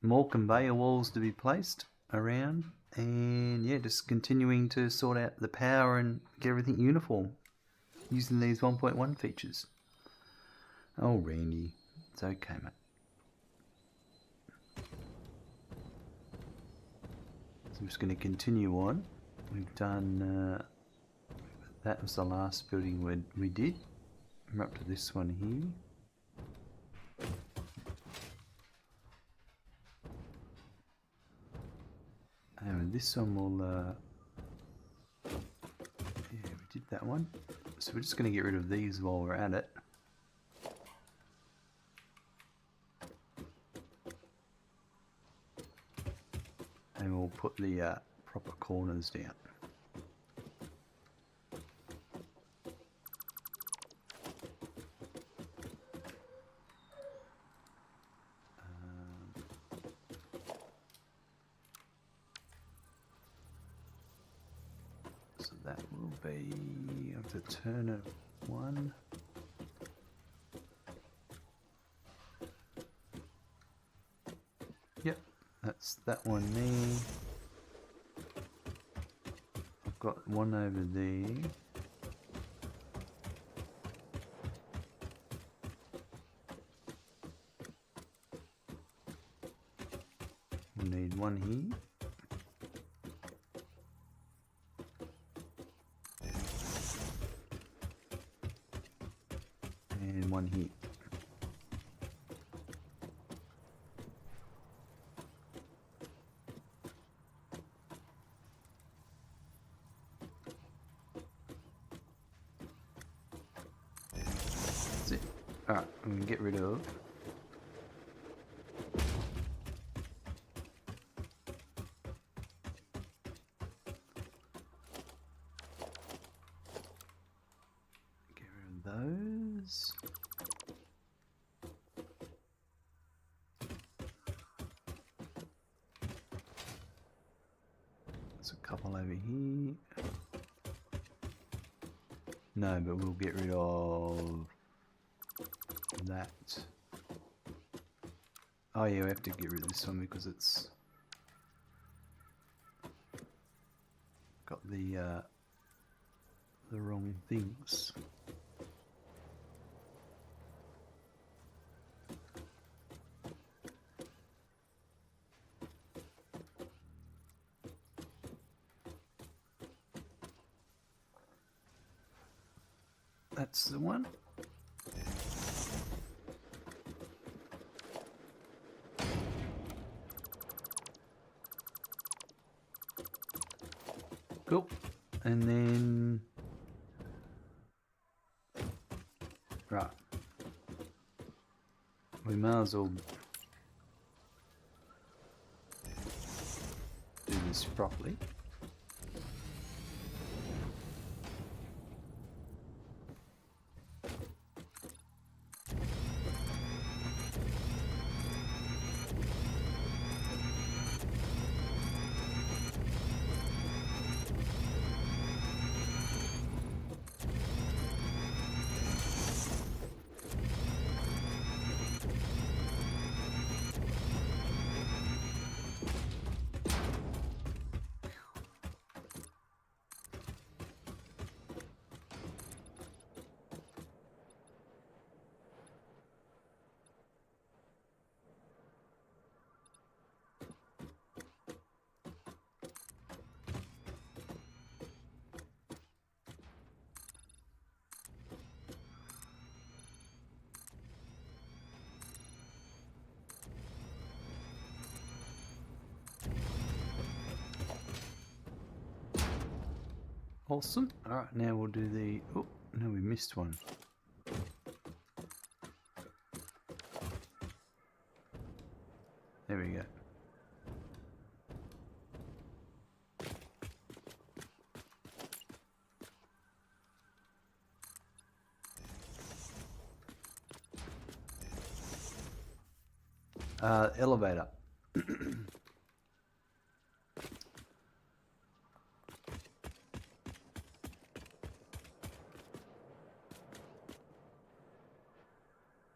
more conveyor walls to be placed around, and yeah, just continuing to sort out the power and get everything uniform using these 1.1 features. Oh, Randy, it's okay, mate. So I'm just going to continue on. We've done, that was the last building we did. We're up to this one here. And this one will, yeah, we did that one. So we're just going to get rid of these while we're at it. And we'll put the proper corners down. So that will be of the turn of one. Yep, that's that one there. I've got one over there. We need one here. And one here. That's it. Alright, I'm going to get rid of those. There's a couple over here. No, but we'll get rid of that. Oh yeah, we have to get rid of this one because it's got the wrong things. That's the one. Cool. And then right. We might as well do this properly. Awesome. Alright, now we'll do the... Oh, no, we missed one. There we go. Elevator.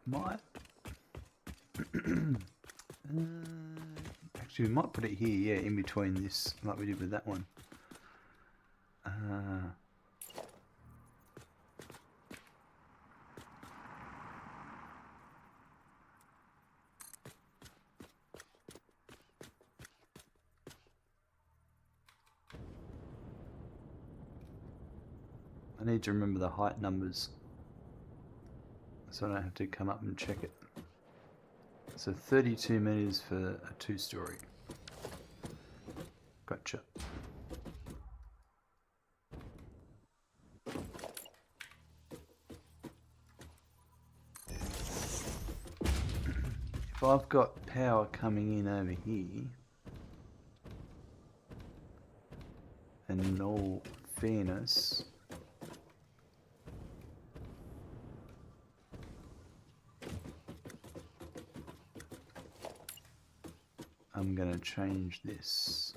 Might. Actually, we might put it here, yeah, in between this, like we did with that one. I need to remember the height numbers so I don't have to come up and check it. So 32 meters for a 2-story. Gotcha. If I've got power coming in over here, and in all fairness, I'm going to change this.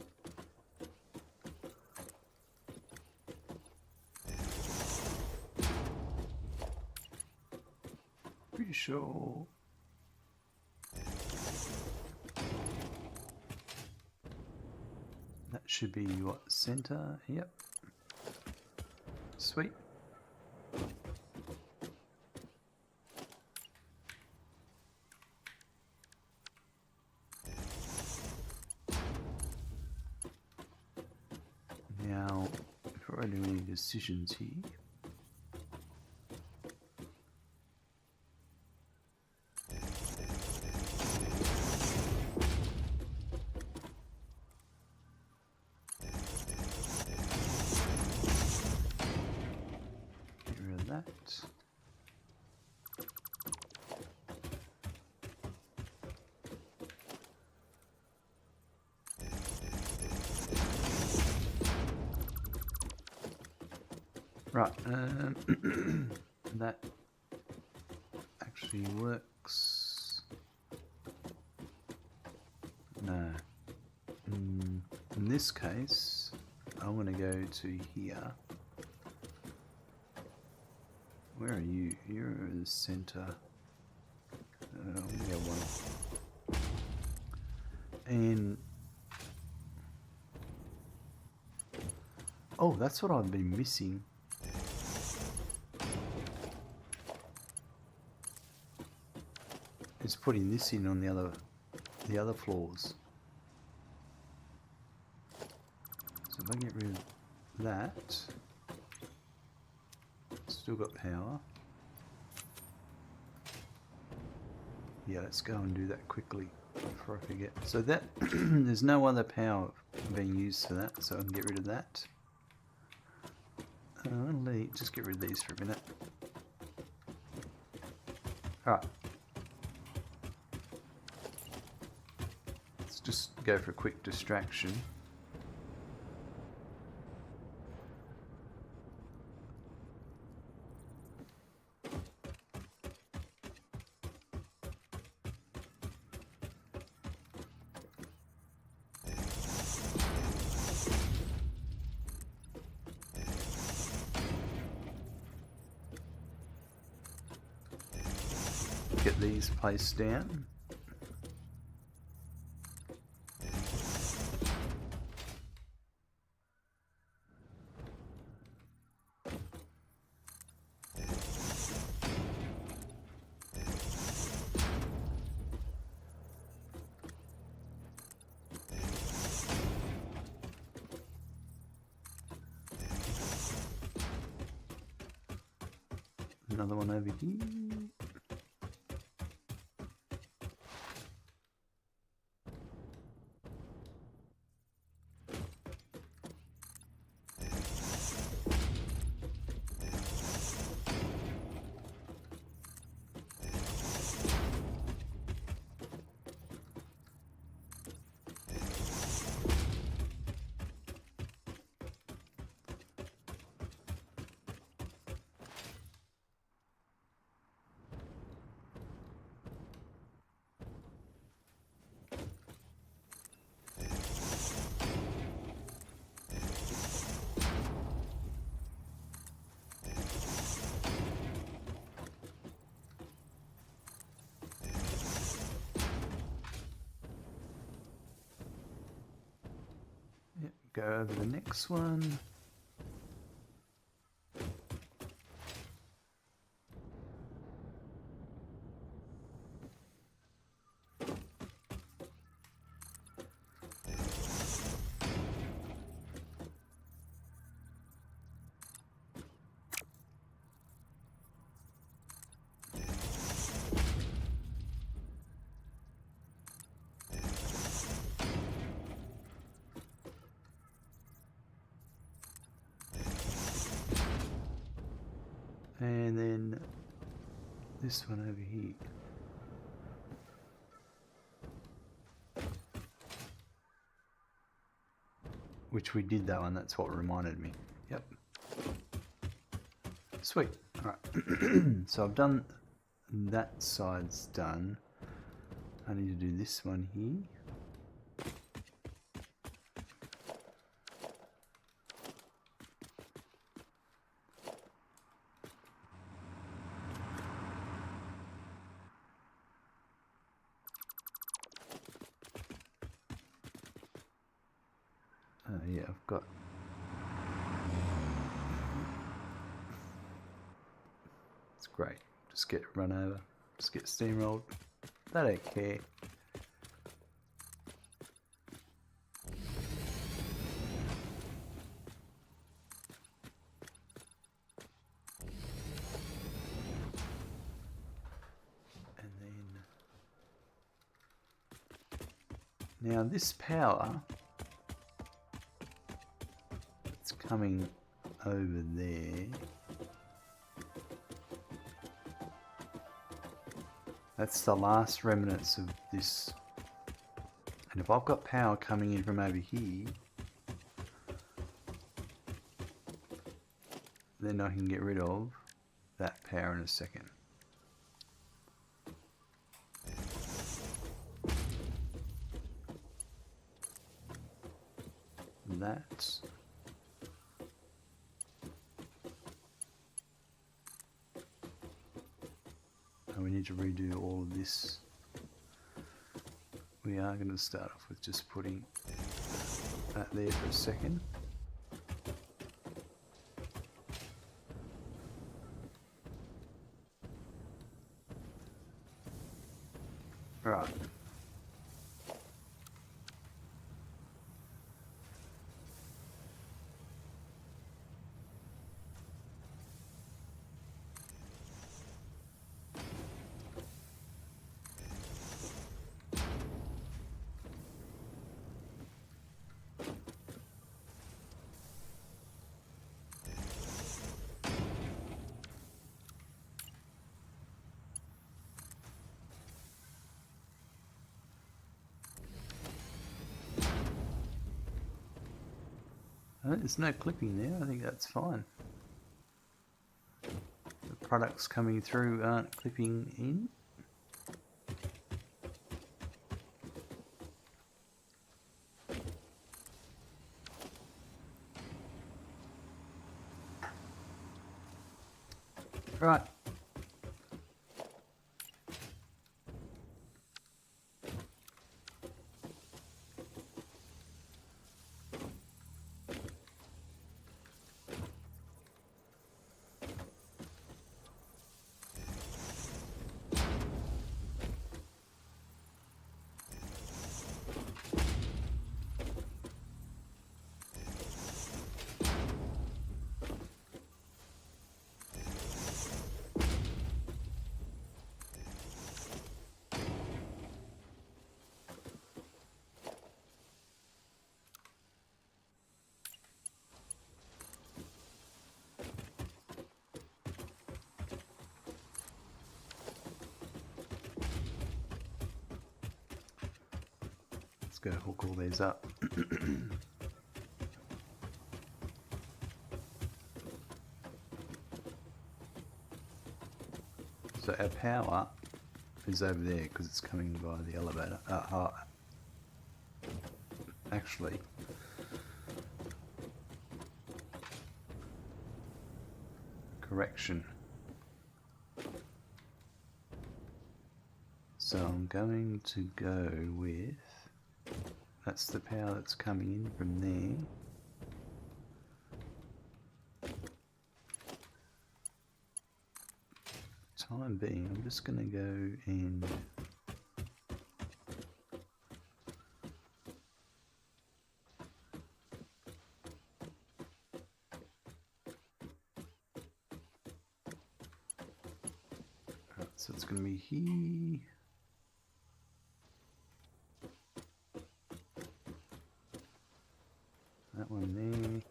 Pretty sure. That should be what, center? Yep. Sweet. Now, before I do any decisions here, get rid of that. Right, that actually works. No. In this case, I'm going to go to here. Where are you? You're in the center. Yeah, one. And oh, that's what I've been missing. It's putting this in on the other floors. So if I get rid of that, still got power. Yeah, let's go and do that quickly before I forget. So that there's no other power being used for that, so I can get rid of that. Just get rid of these for a minute. Alright. Let's just go for a quick distraction. Get these placed down. Another one over here. go over the next one. And then this one over here. Which we did that one, that's what reminded me. Yep. Sweet. Alright. So I've done that side's done. I need to do this one here. Yeah, I've got... It's great. Just get run over. Just get steamrolled. They don't care. And then... Now this power... coming over there. That's the last remnants of this. And if I've got power coming in from over here, then I can get rid of that power in a second. That. We need to redo all of this. We are going to start off with just putting that there for a second. Right. There's no clipping there, I think that's fine. The products coming through aren't clipping in. Right. Let's go hook all these up. So our power is over there because it's coming via the elevator. Actually, correction. So I'm going to go with, that's the power that's coming in from there. time being, I'm just going to go and so it's going to be here. That one there.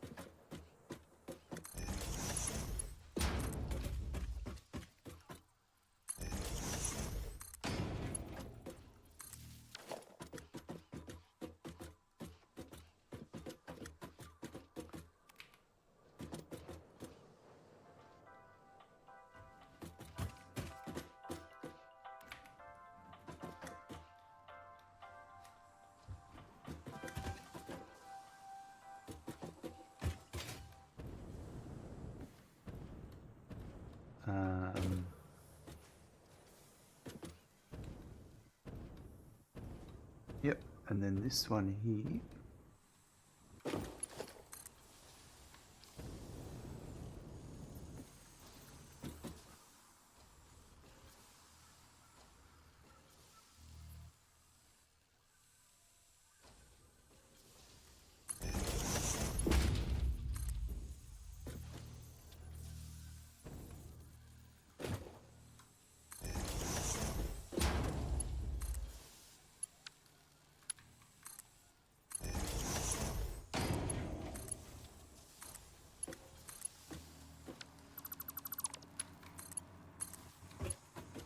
Yep, and then this one here.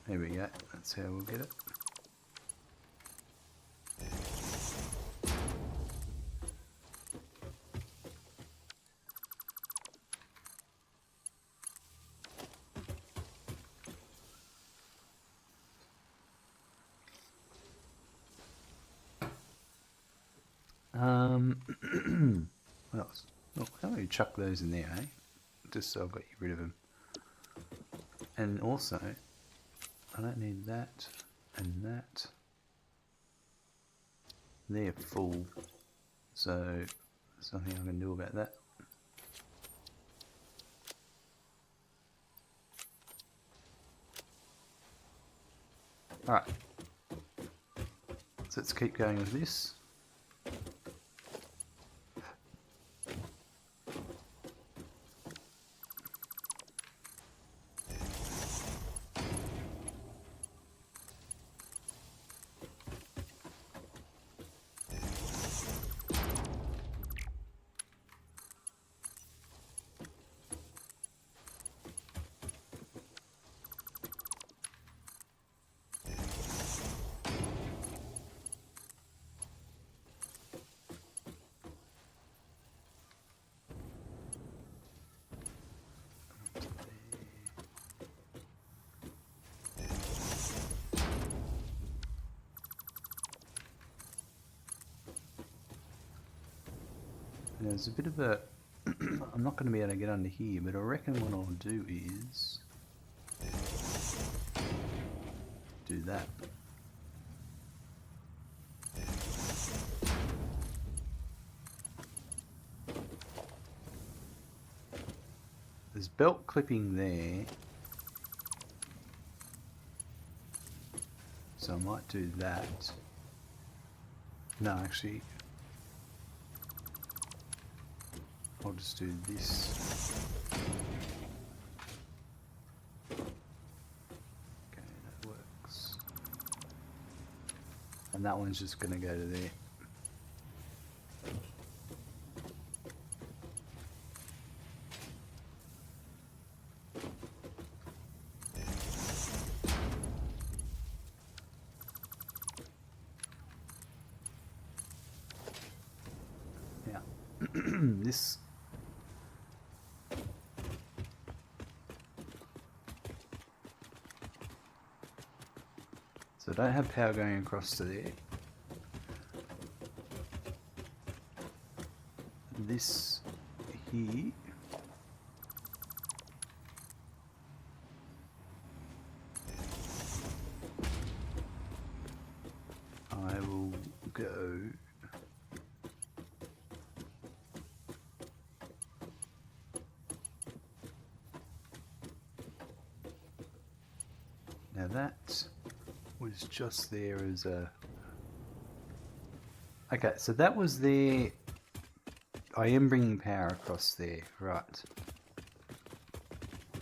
There we go, that's how we'll get it. What else? Oh, how about you chuck those in there, eh? Just so I've got rid of them. And also, I don't need that and that. They're full, so there's nothing I can do about that. Alright, so let's keep going with this. There's a bit of a... I'm not going to be able to get under here, but I reckon what I'll do is... do that. There's belt clipping there. So I might do that. No, actually... I'll just do this. Okay, that works. And that one's just going to go to there. Now, this... So I don't have power going across to there. This here. I will go that was just there as a... Okay, so that was there. I am bringing power across there, right.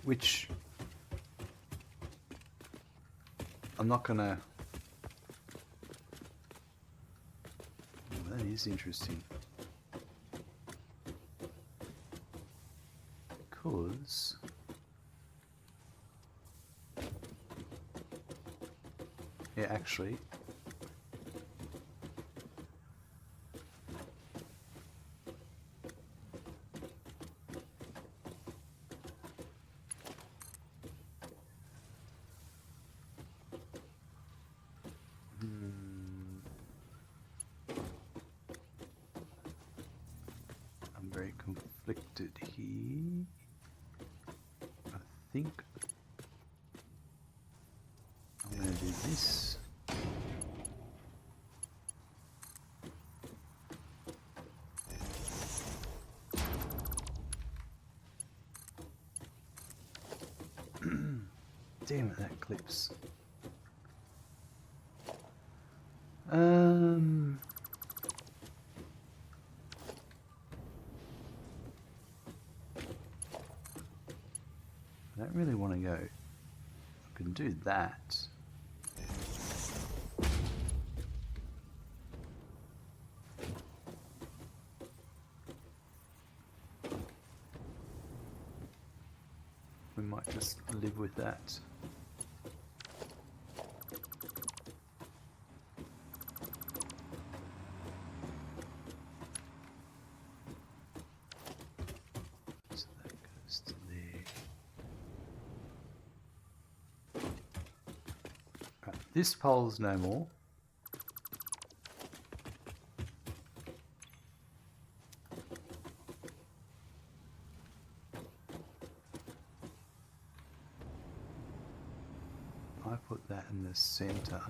Which I'm not gonna... Oh, that is interesting. Because... Yeah, actually... I'm very conflicted here. I think I'm going to do this. Damn it, that clips. I don't really want to go. I can do that. We might just live with that. So that goes to there. Right, this pole's no more. I put that in the center.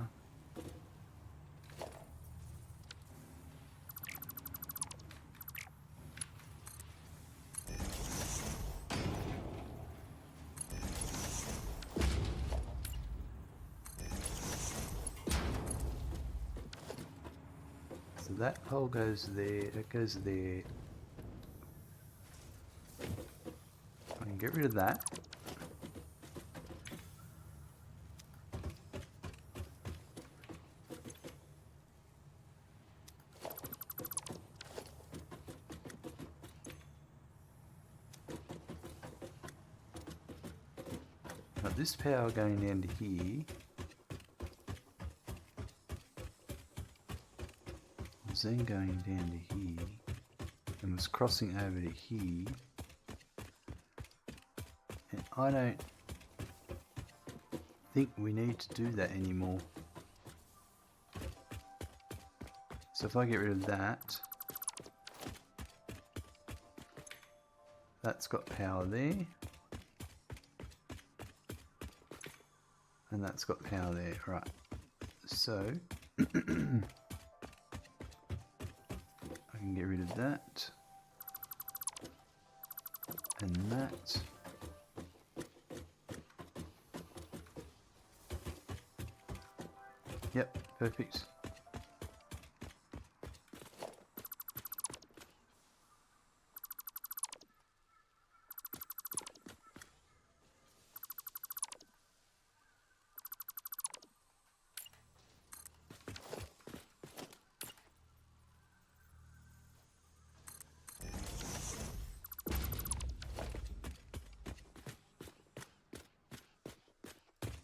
So that pole goes there, it goes there. I can get rid of that. Now this power going down to here was then going down to here and was crossing over to here, and I don't think we need to do that anymore. So if I get rid of that, that's got power there. And that's got power there, right. So, I can get rid of that. And that. Yep, perfect.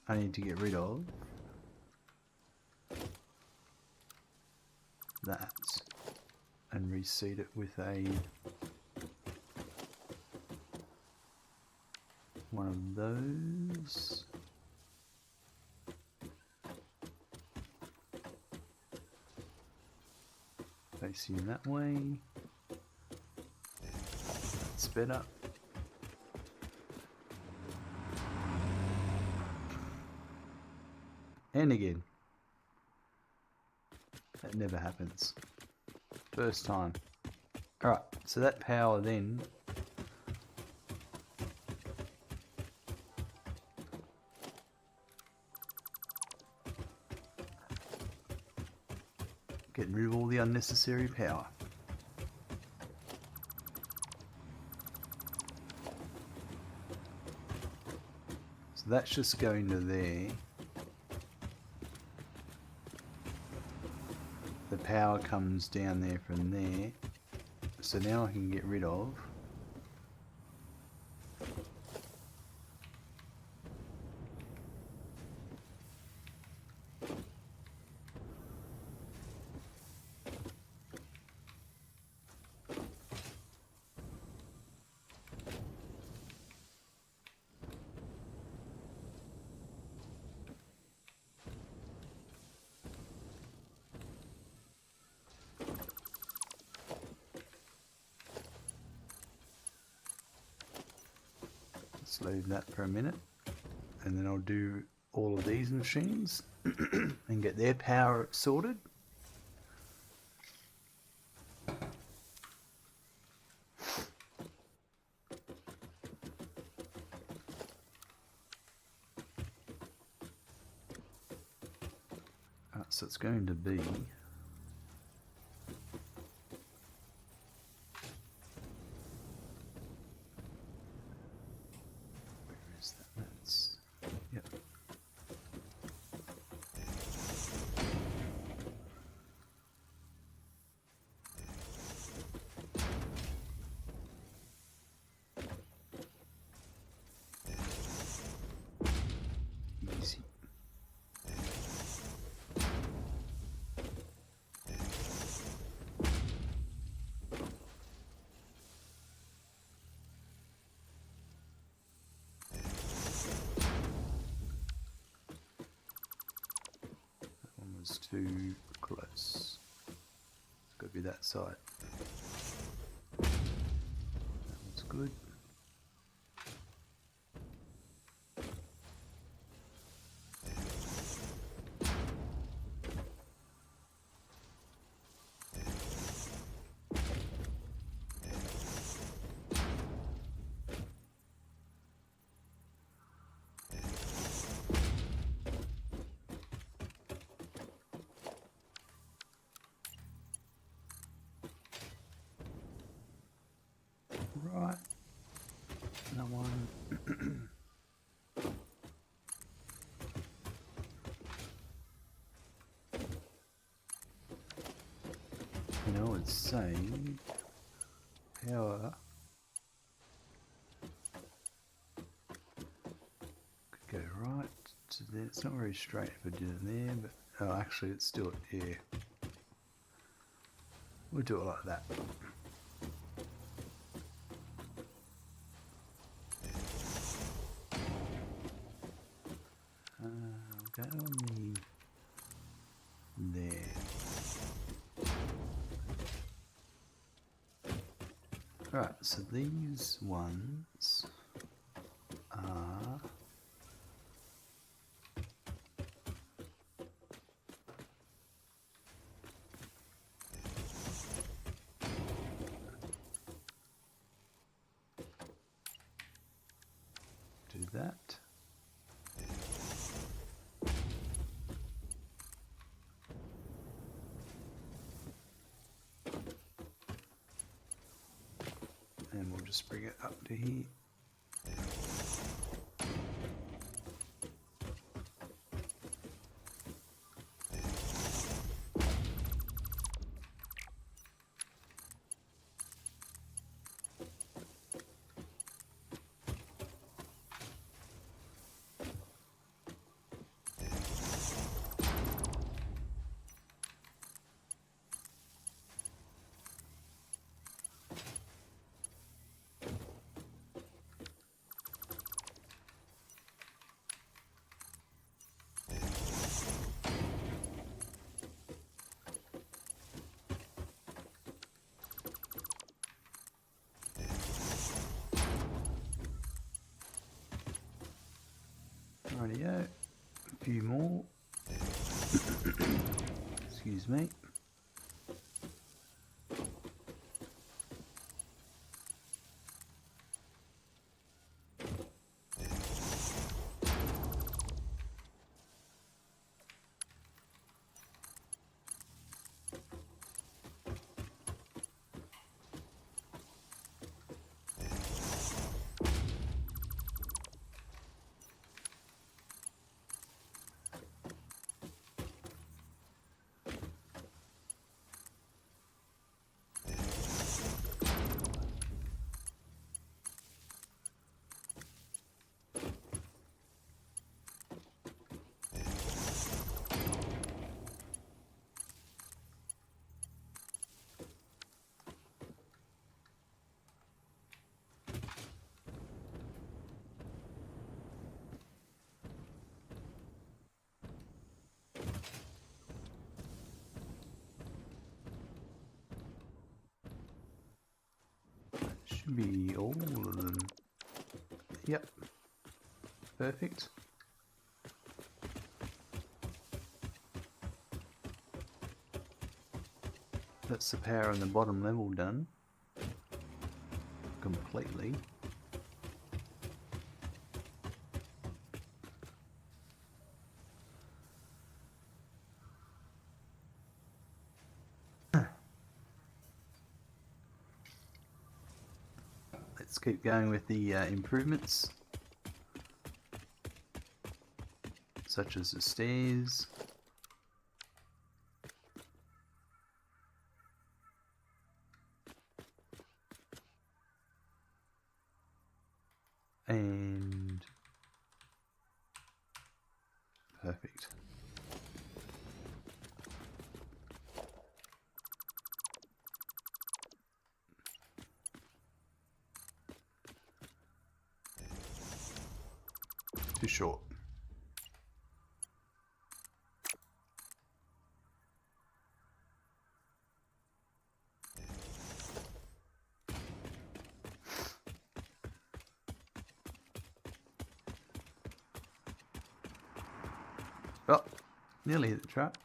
I need to get rid of that and reseed it with a one of those. Facing that way. That's better. And again. That never happens. First time. Alright, so that power then Getting rid of all the unnecessary power. So that's just going to there. The power comes down there from there. So now I can get rid of let's leave that for a minute, and then I'll do all of these machines and get their power sorted. So it's going to be yep. Easy. Too close. It's got to be that side. That one's good. Right, another one. You know, it's saying power could go right to there. It's not very straight if I did it there, but oh, actually, let's do it here. We'll do it like that. Go on there. Right, so these ones are do that. And we'll just bring it up to here. Rightio, a few more. Excuse me. should be all of them. Yep. Perfect. That's the power on the bottom level done. Completely. Let's keep going with the improvements, such as the stairs. And perfect. Too short. Oh, nearly hit the trap.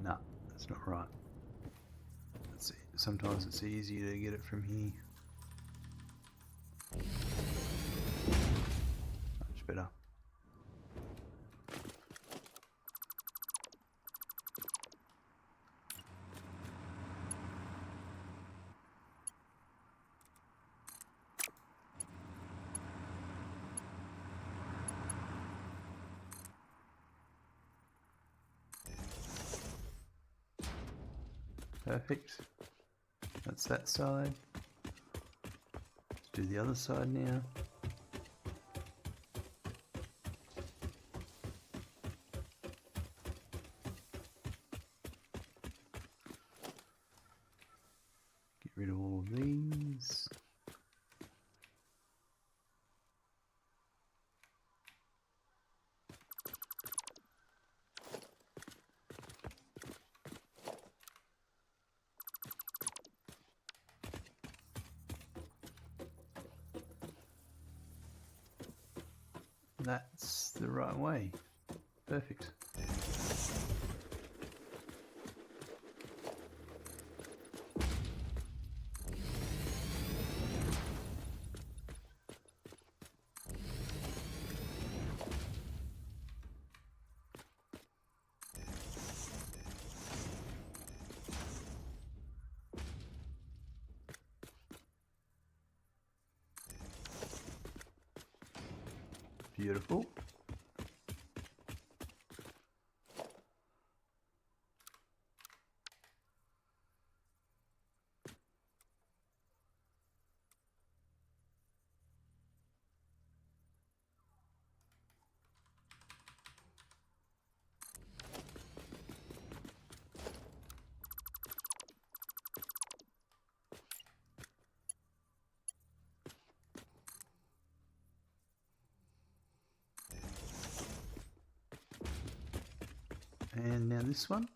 No, that's not right. Let's see. Sometimes it's easier to get it from here. Much better. Perfect. That's that side. Let's do the other side now. Get rid of all of these. That's the right way. Perfect. Beautiful. And now this one.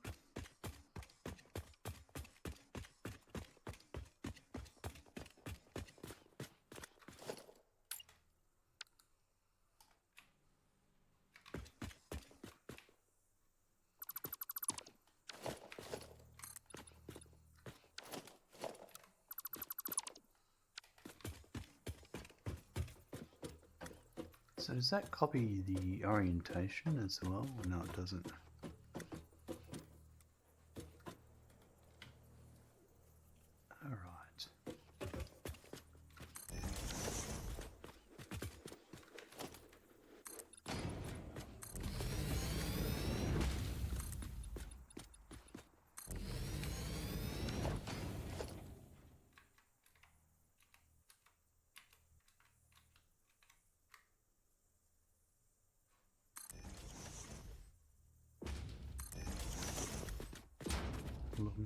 So does that copy the orientation as well? No, it doesn't. Alright.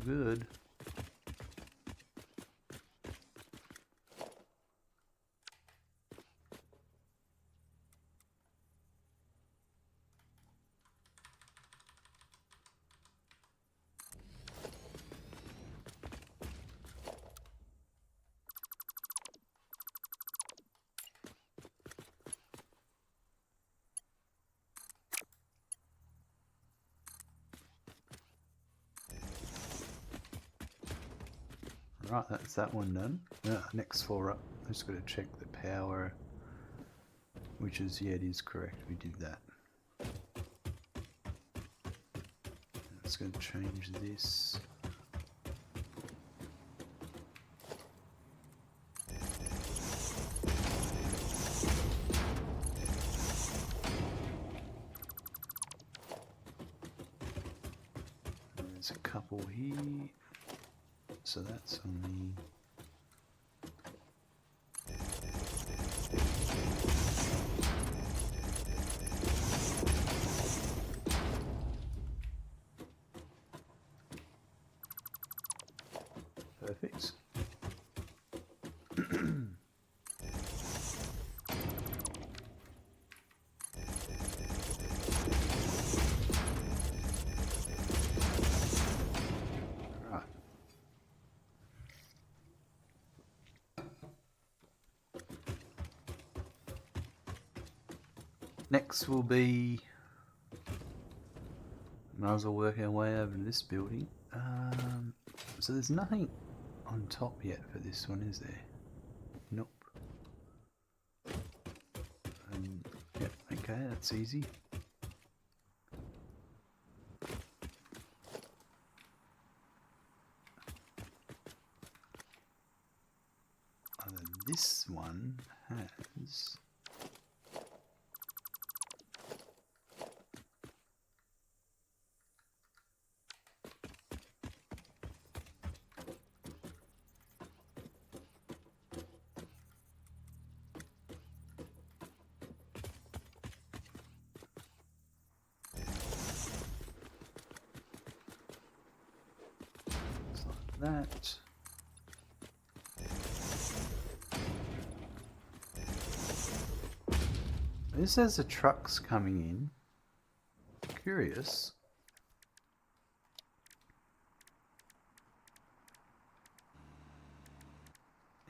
good. Right, that's that one done. Next four up. I'm just going to check the power, which is, yeah, it is correct. We did that. I'm just going to change this. There's a couple here. So that's on the... Perfect. Right. Next will be... Might as well work our way over to this building. So there's nothing on top yet for this one, is there? Nope. Yep, okay, that's easy. This one has... that. This says the truck's coming in. Curious.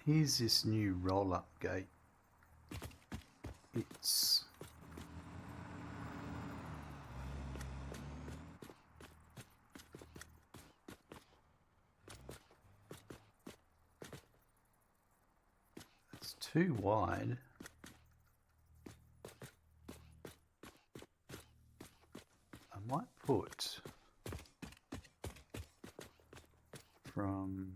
Here's this new roll-up gate. It's... it's too wide. I might put from...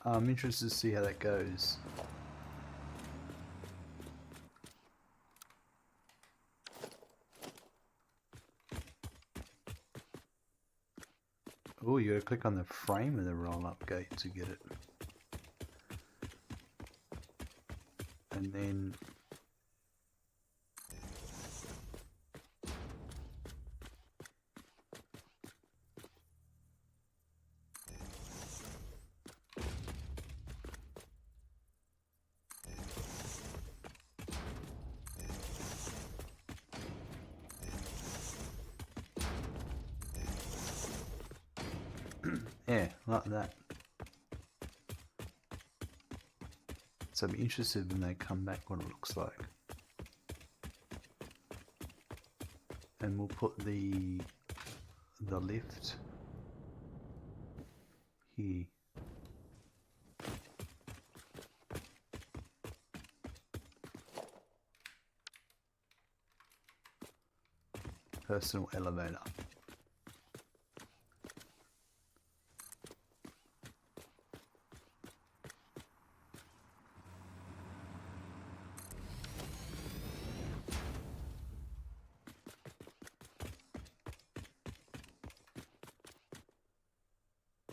I'm interested to see how that goes. Oh, you gotta click on the frame of the roll-up gate to get it. And then... yeah, like that. So I'm interested when they come back what it looks like. And we'll put the lift here. Personal elevator.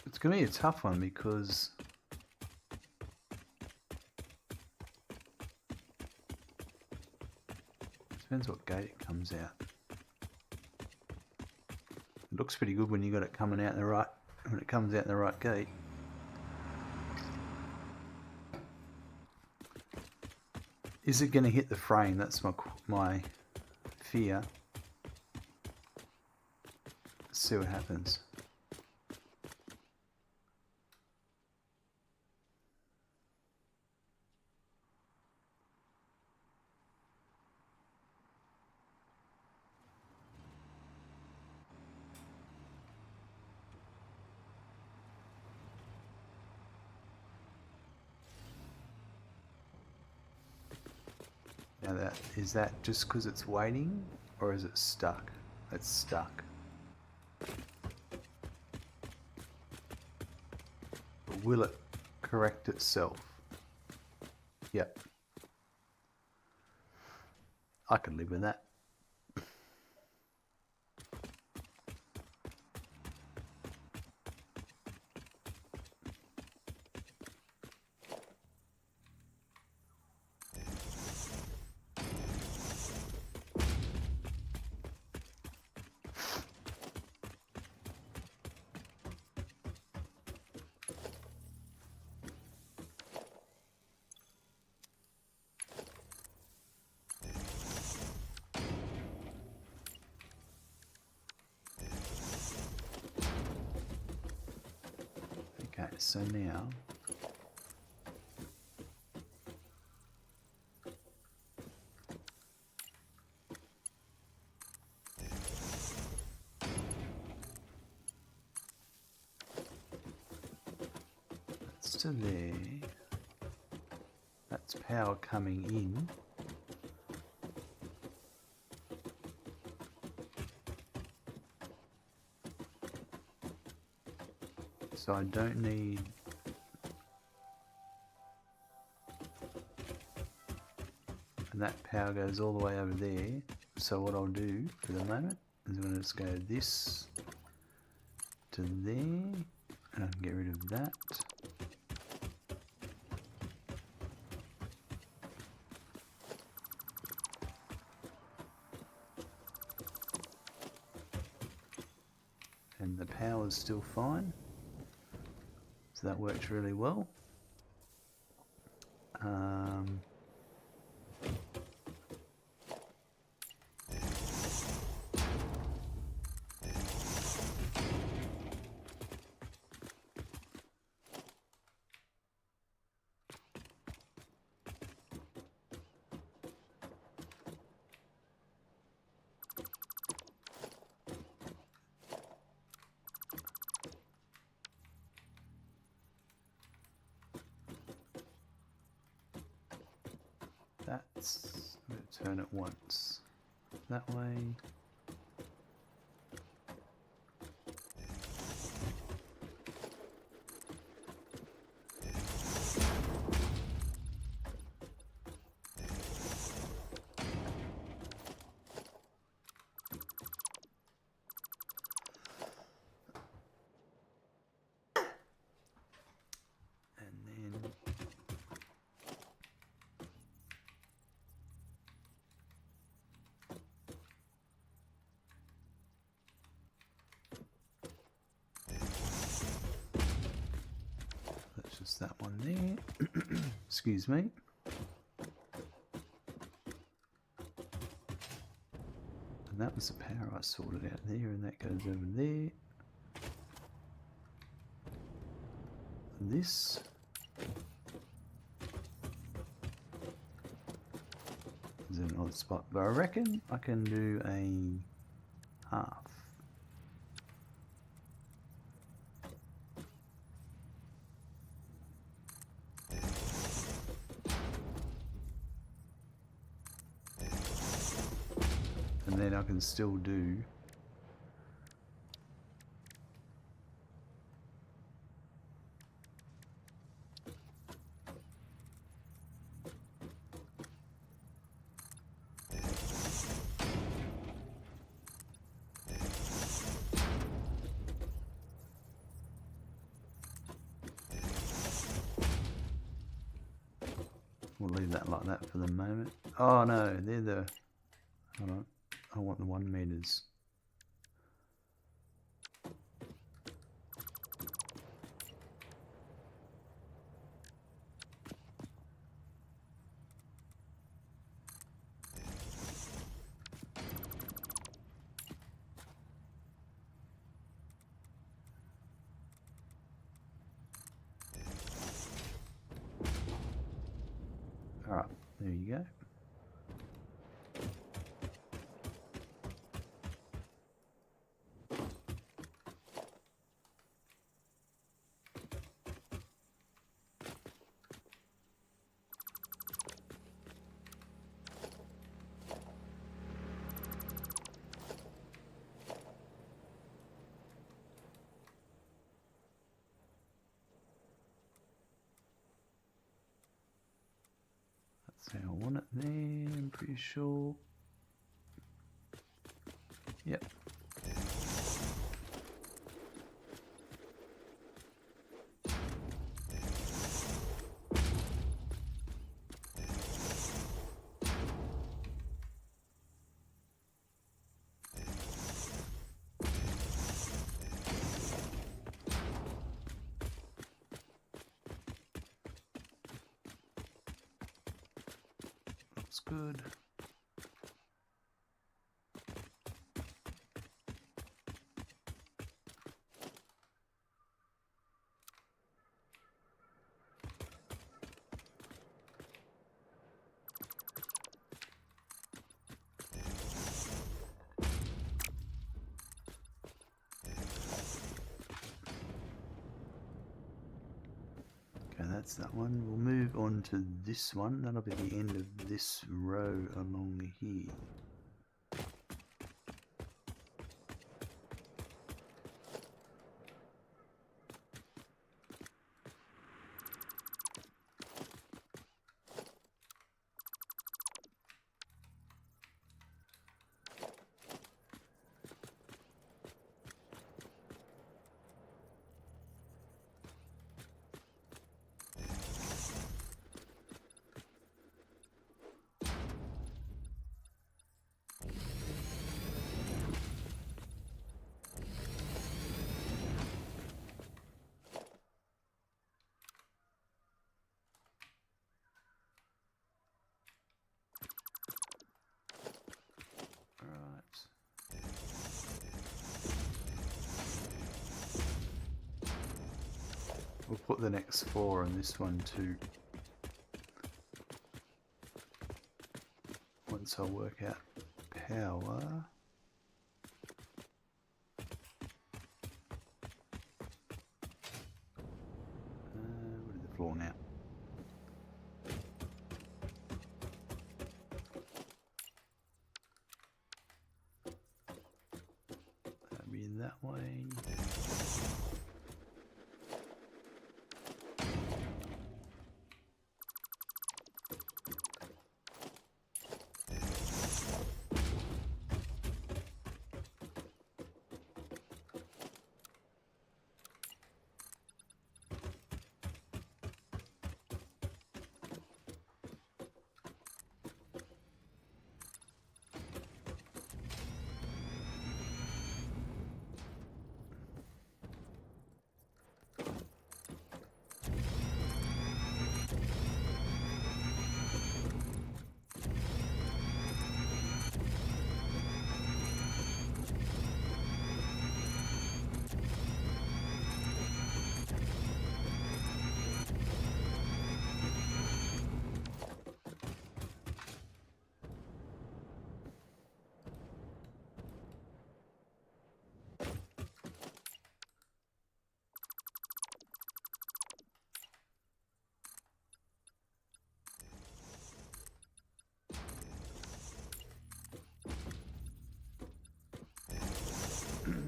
It's going to be a tough one because Depends what gate it comes out. It looks pretty good when you got it coming out the right, when it comes out the right gate. Is it going to hit the frame? That's my fear. Let's see what happens. Now is that just because it's waiting, or is it stuck? It's stuck. But will it correct itself? Yep. I can live with that. Okay, so now that's to there. That's power coming in. So I don't need and that power goes all the way over there. So what I'll do for the moment is I'm going to just go this to there, and I can get rid of that. And the power's still fine. So that works really well. That's I'm going to turn it once that way. Just that one there. Excuse me. And that was the power I sorted out there, and that goes over there. This. Is an odd spot, but I reckon I can do a half. And then I can still do we'll leave that like that for the moment. Oh no, they're the Hold on. I want the 1 meters. Alright, there you go. That's how I want it there, I'm pretty sure. Yep. Looks good. Okay, that's that one. We'll move on to this one. That'll be the end of this row along here. We'll put the next 4 on this one too. Once I work out power. What is the floor now? That'll be in that way.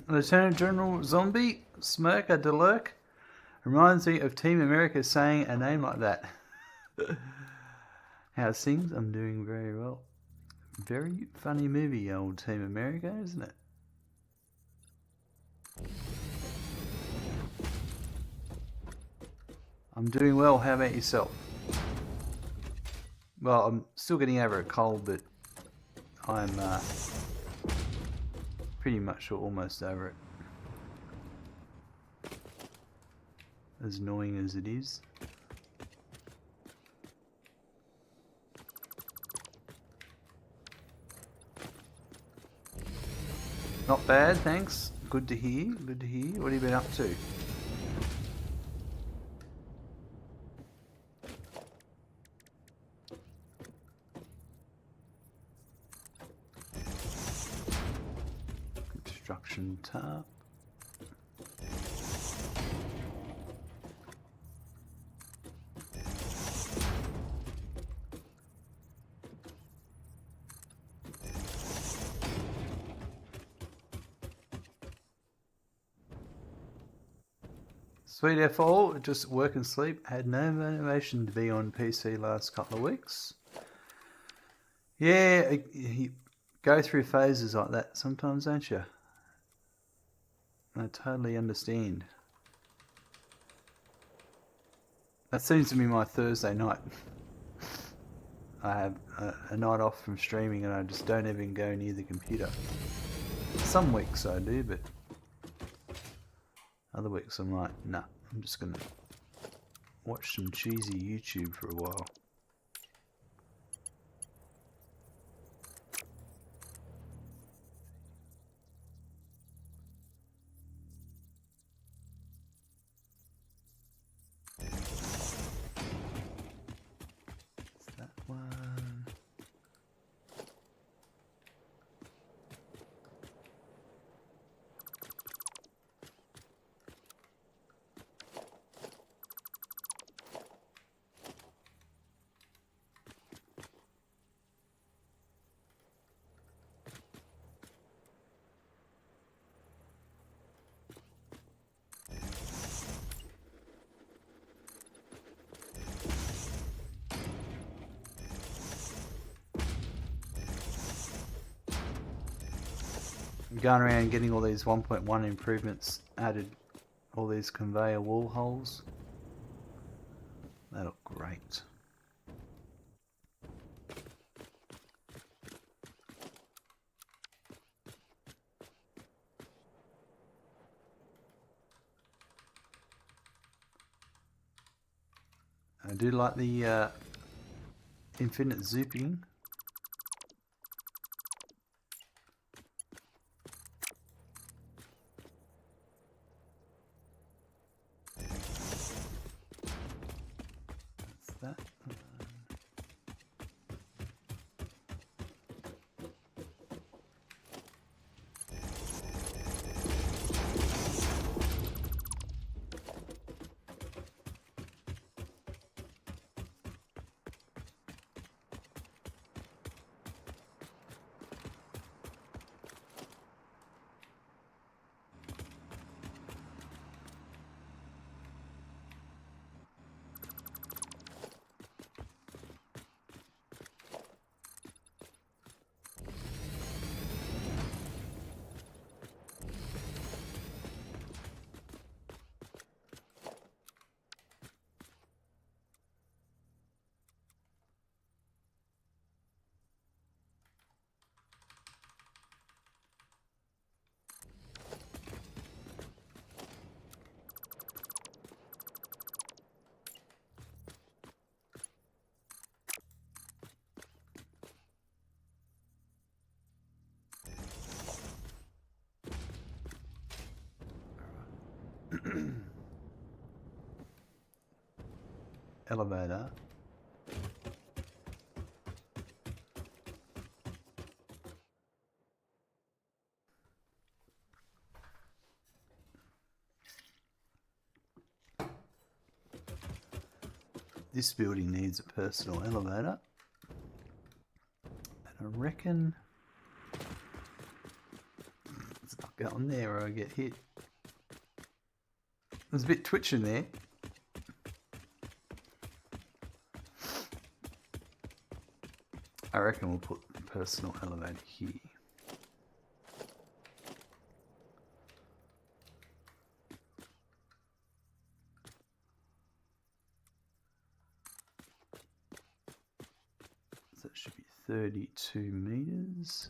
Lieutenant General Zombie Smirker Delurk reminds me of Team America saying a name like that. How's things? I'm doing very well. Very funny movie, old Team America, isn't it? I'm doing well. How about yourself? Well, I'm still getting over a cold, but I'm pretty much almost over it. As annoying as it is. Not bad, thanks. Good to hear, good to hear. What have you been up to? Construction tarp. Sweet F all, just work and sleep. Had no motivation to be on PC last couple of weeks. Yeah, you go through phases like that sometimes, don't you? I totally understand. That seems to be my Thursday night. I have a night off from streaming and I just don't even go near the computer. Some weeks I do, but other weeks I'm like, nah, I'm just gonna watch some cheesy YouTube for a while. It's that one. I'm going around getting all these 1.1 improvements added, all these conveyor wall holes. They look great. I do like the infinite zooping. That's that. Elevator. This building needs a personal elevator. And I reckon it's not going there or I get hit. There's a bit twitching there. I reckon we'll put the personal elevator here. So it should be 32 meters.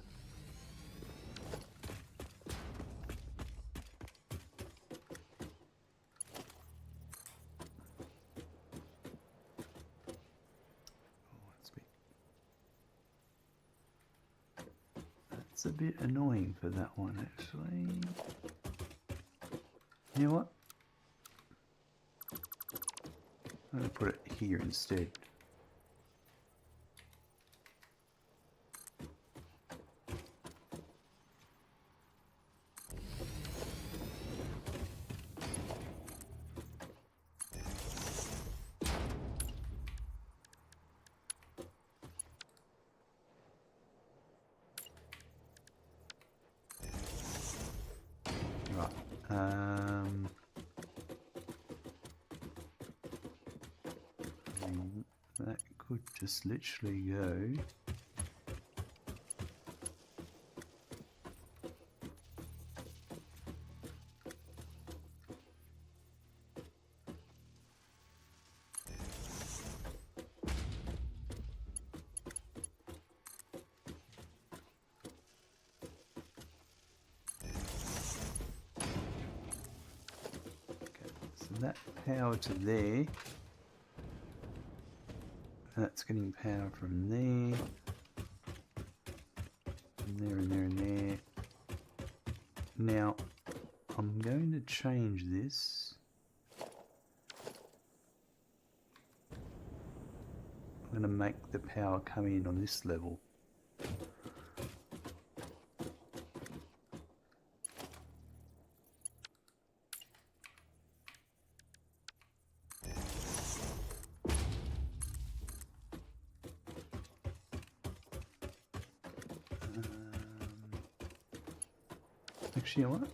That's a bit annoying for that one, actually. You know what? I'm going to put it here instead. Right. That could just literally go. That power to there, that's getting power from there, and there and there and there. Now I'm going to change this. I'm going to make the power come in on this level. Actually, you know what?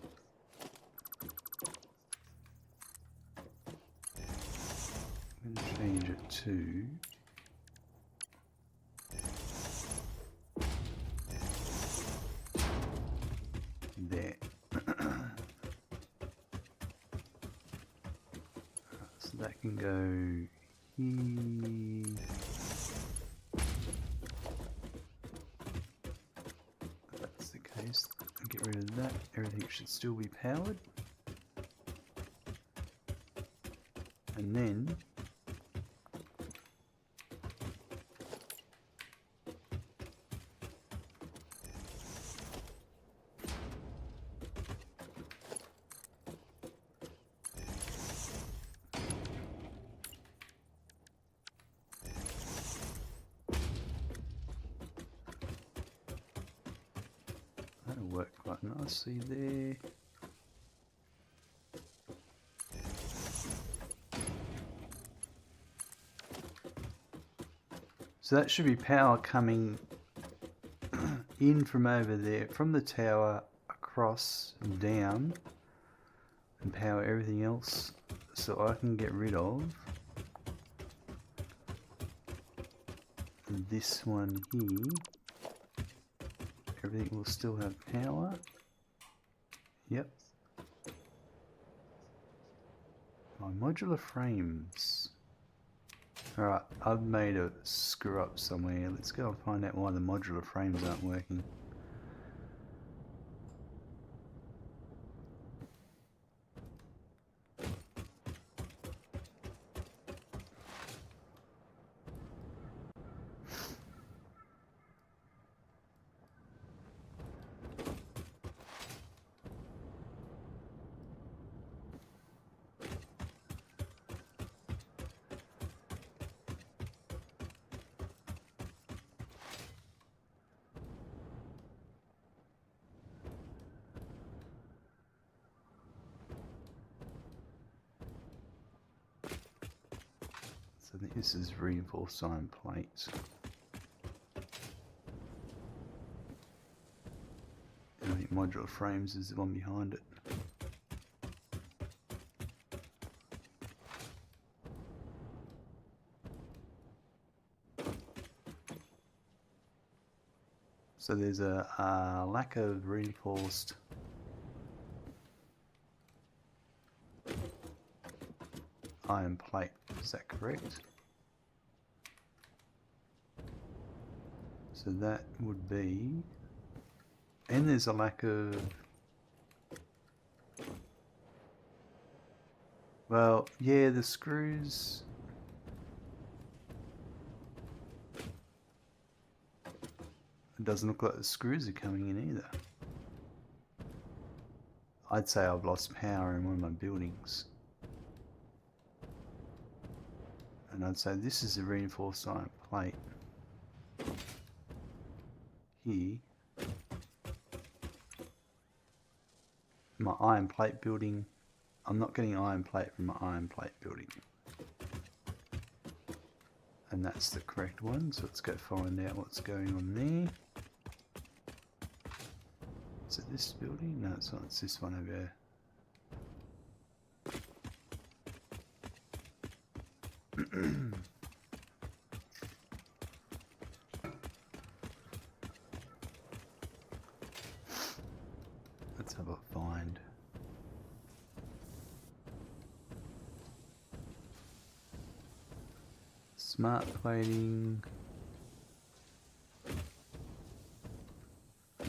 I'm going to change it to there. So that can go here. If that's the case, I'll get rid of that. Everything should still be powered. And then that'll work quite nicely there. So that should be power coming in from over there, from the tower across and down, and power everything else, so I can get rid of this one here. Everything will still have power. Yep. My modular frames. Alright, I've made a screw up somewhere. Let's go and find out why the modular frames aren't working. So this is reinforced iron plate. And I think modular frames is the one behind it. So there's a lack of reinforced iron plate, is that correct? So that would be, and there's a lack of, well, yeah, the screws. It doesn't look like the screws are coming in either. I'd say I've lost power in one of my buildings. And I'd say this is a reinforced iron plate. Here. My iron plate building. I'm not getting iron plate from my iron plate building. And that's the correct one, so let's go find out what's going on there. Is it this building? No, it's not. It's this one over here. Let's have a find. Smart plating.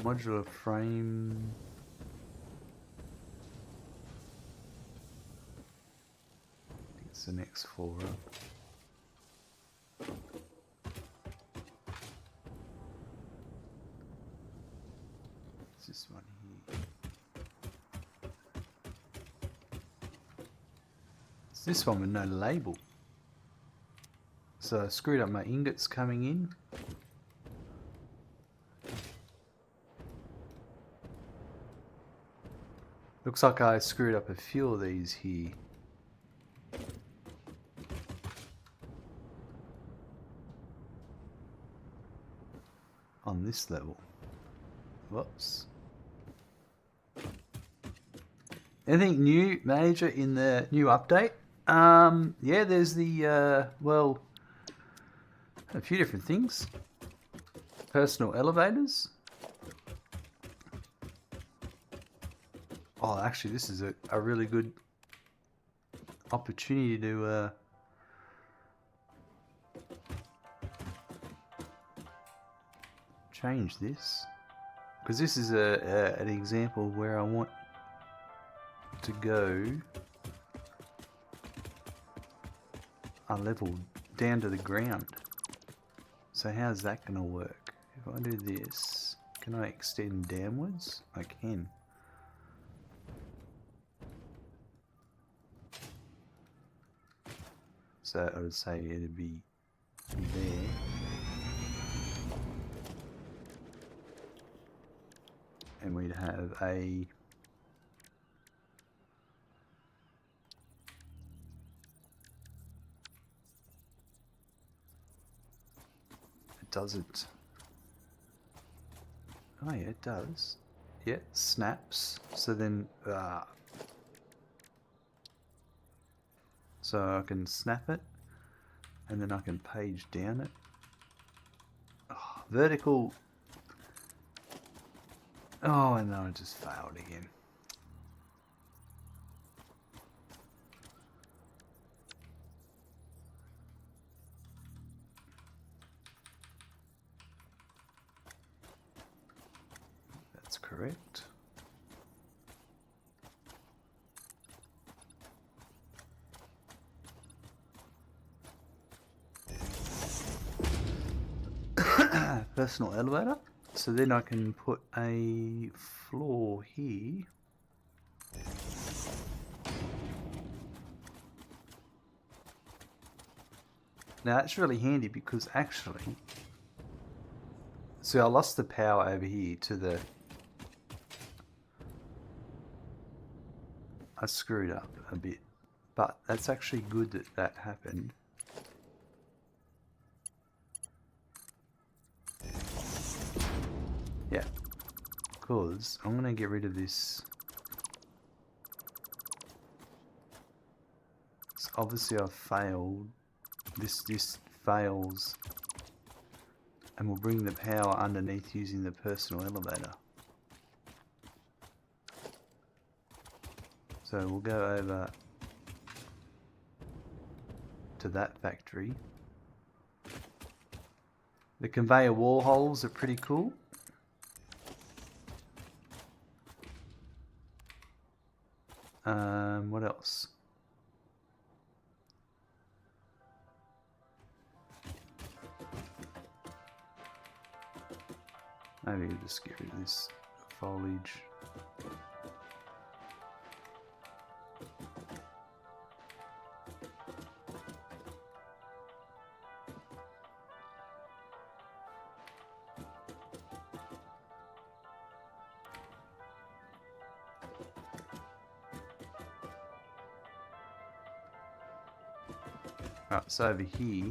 Modular frame. I think it's the next floor up. It's this one here. It's this one with no label. So I screwed up my ingots coming in. Looks like I screwed up a few of these here. On this level. Whoops. Anything new, major in the new update? Yeah, there's the, well, a few different things. Personal elevators. Oh, actually, this is a really good opportunity to change this. Because this is an example where I want to go a level down to the ground. So how's that going to work? If I do this, can I extend downwards? I can. So I would say it'd be there. And we'd have a doesn't. Oh yeah, it does. Yeah, snaps. So then, so I can snap it, and then I can page down it. Oh, vertical. Oh, and then I just failed again. That's correct. Personal elevator. So then I can put a floor here. Now that's really handy because actually, see, I lost the power over here to the, I screwed up a bit, but that's actually good that that happened. Yeah, because I'm going to get rid of this. So obviously I've failed. This fails. And we'll bring the power underneath using the personal elevator. So we'll go over to that factory. The conveyor wall holes are pretty cool. What else? Maybe we'll just get rid of this foliage. Right, so over here,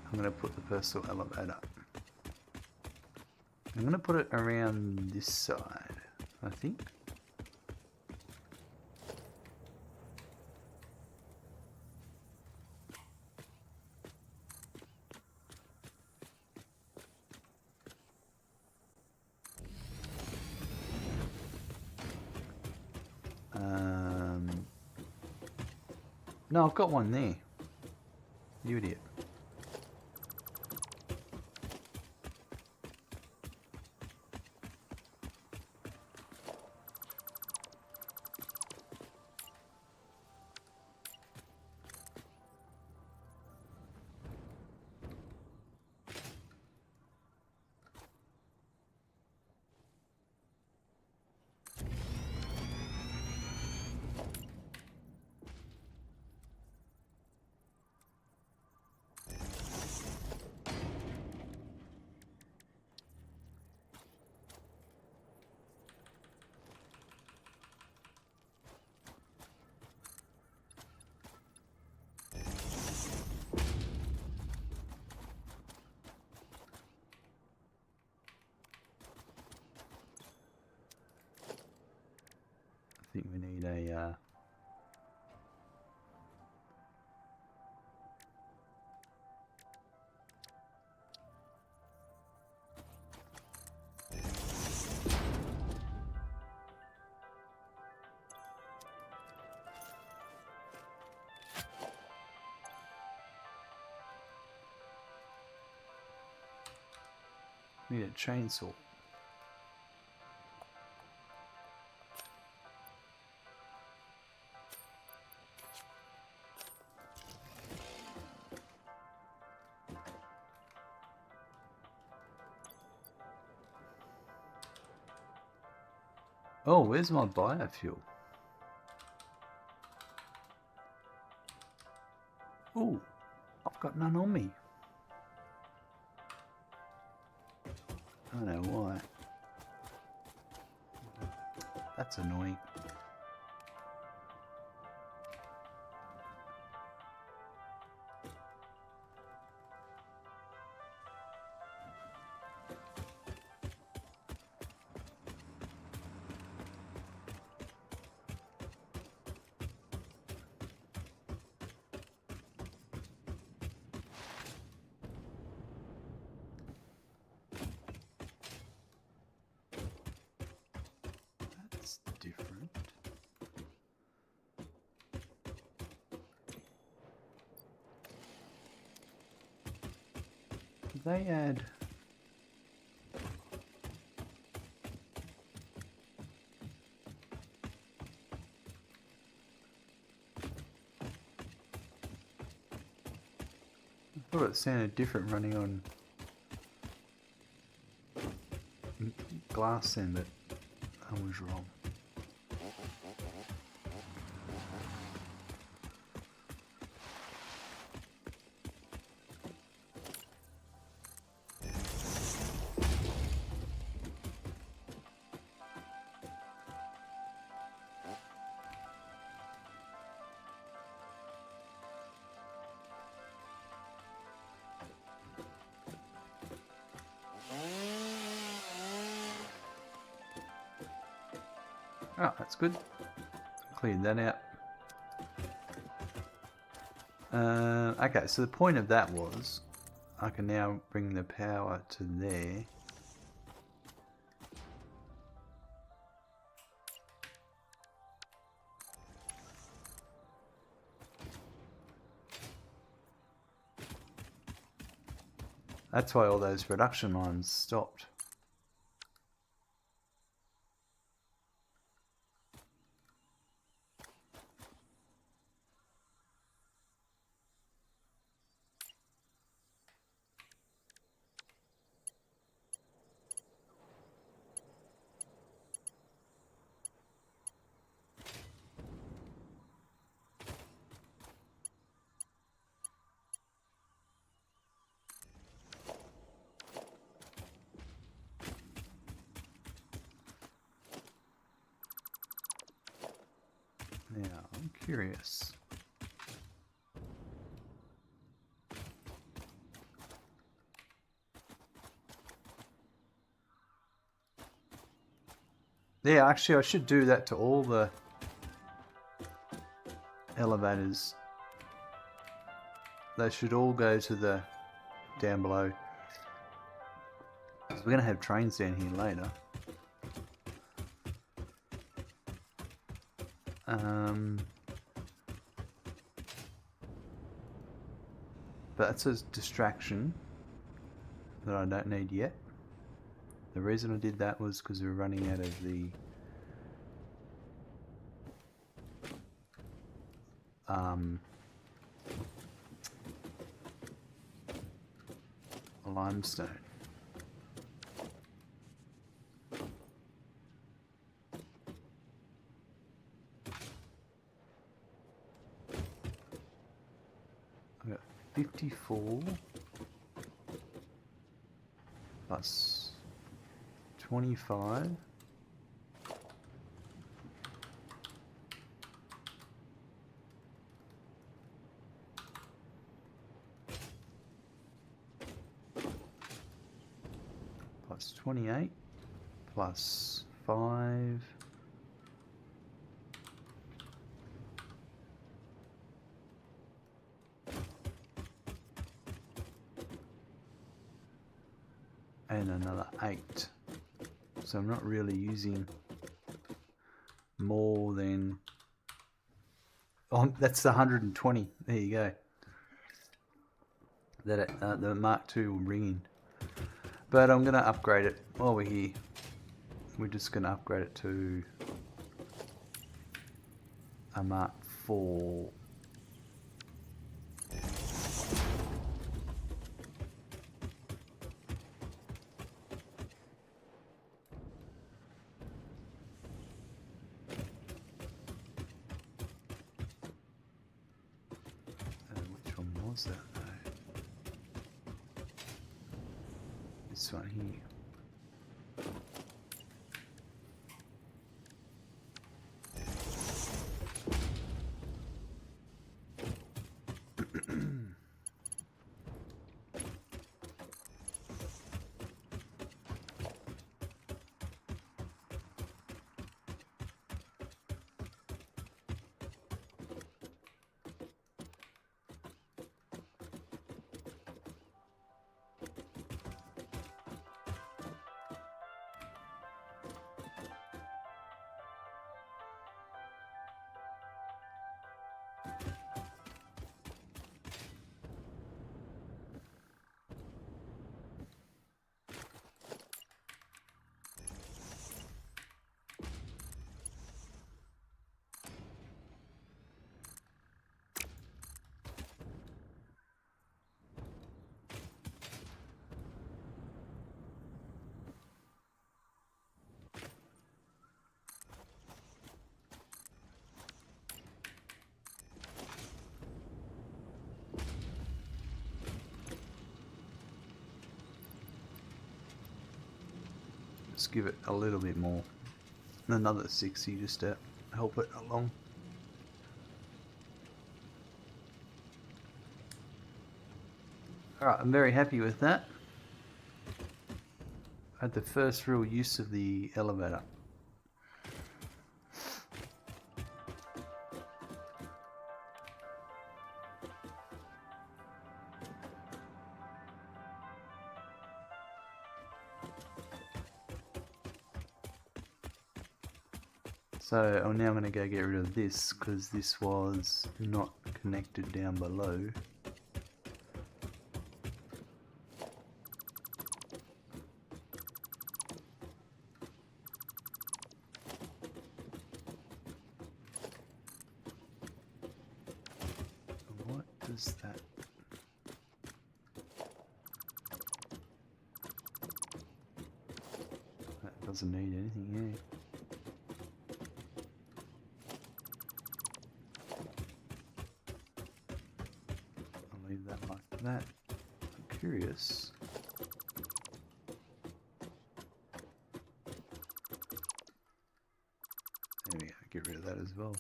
I'm going to put the personal elevator. I'm going to put it around this side, I think. No, I've got one there. You idiot. I think we need a chainsaw. Oh, where's my biofuel? Oh, I've got none on me. I don't know why. That's annoying. That's different. Did they add... I thought it sounded different running on glass then, but I was wrong. Oh, that's good. Cleared that out. Okay, so the point of that was I can now bring the power to there. That's why all those production lines stopped. Now, I'm curious. Yeah, actually I should do that to all the elevators. They should all go to the down below. Because we're going to have trains down here later. But that's a distraction that I don't need yet. The reason I did that was because we were running out of the limestone. I got 54 plus 25 plus 28 plus 5 and another 8. So I'm not really using more than... Oh, that's the 120. There you go. That the Mark II will bring in. But I'm going to upgrade it while we're here. We're just going to upgrade it to a Mark IV. Which one was that though? This one here. Just give it a little bit more. Another 60 just to help it along. Alright, I'm very happy with that. I had the first real use of the elevator. So I'm now going to go get rid of this because this was not connected down below. does that? That doesn't need anything here. I'll leave that like that. I'm curious. There we go, get rid of that as well.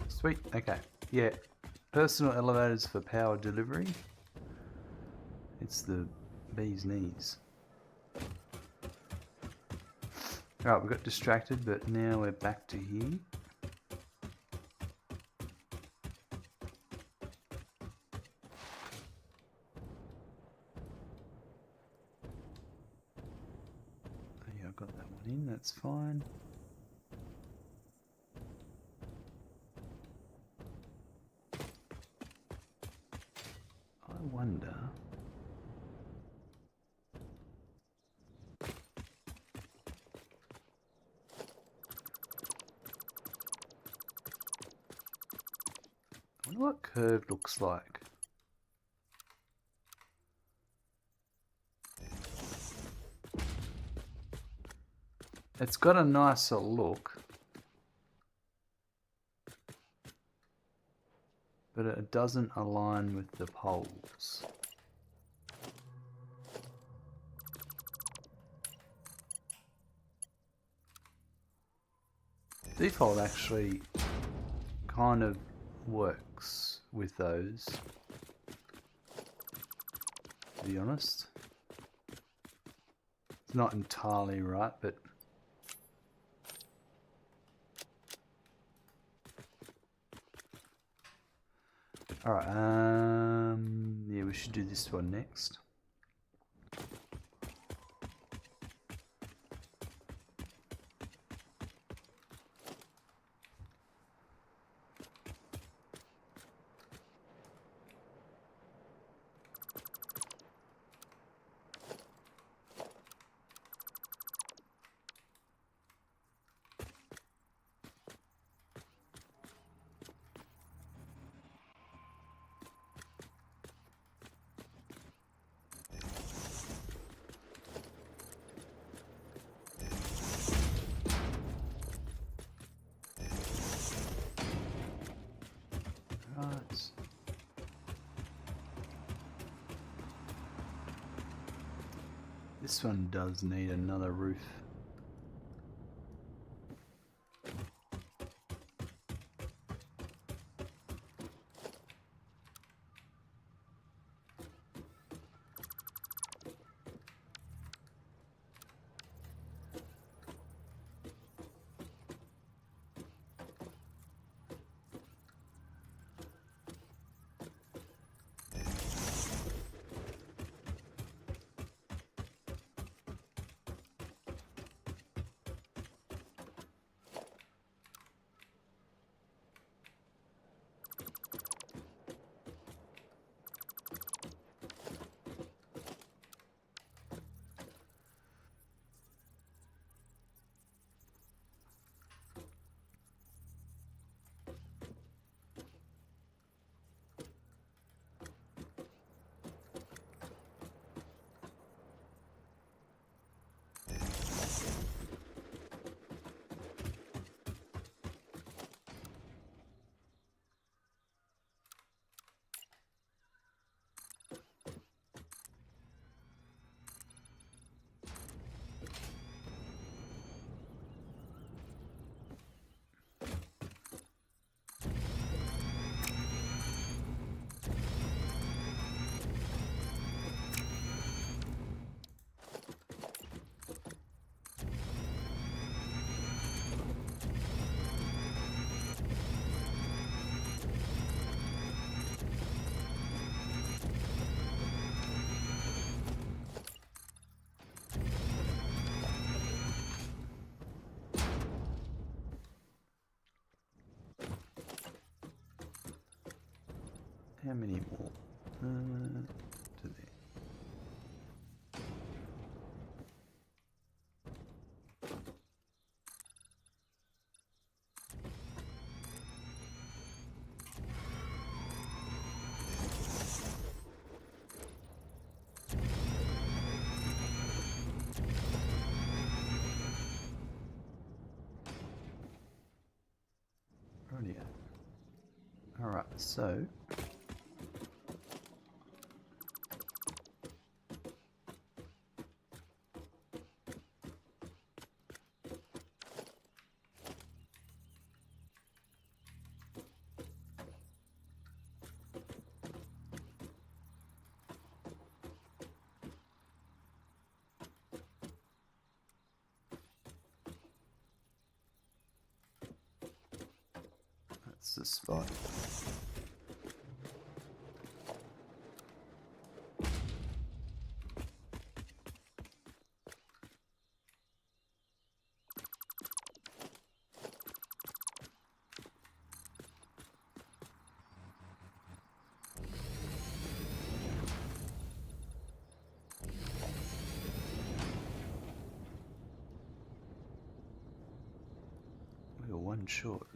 Sweet, okay. Yeah, personal elevators for power delivery. It's the bee's knees. Alright, we got distracted, but now we're back to here. Yeah, I got that one in, that's fine. I wonder... I wonder what curve looks like. It's got a nicer look, but it doesn't align with the poles. Default actually kind of works with those, to be honest. It's not entirely right, but alright, yeah, we should do this one next. Right. This one does need another roof. How many more? To there. So that's the spot. We were one short.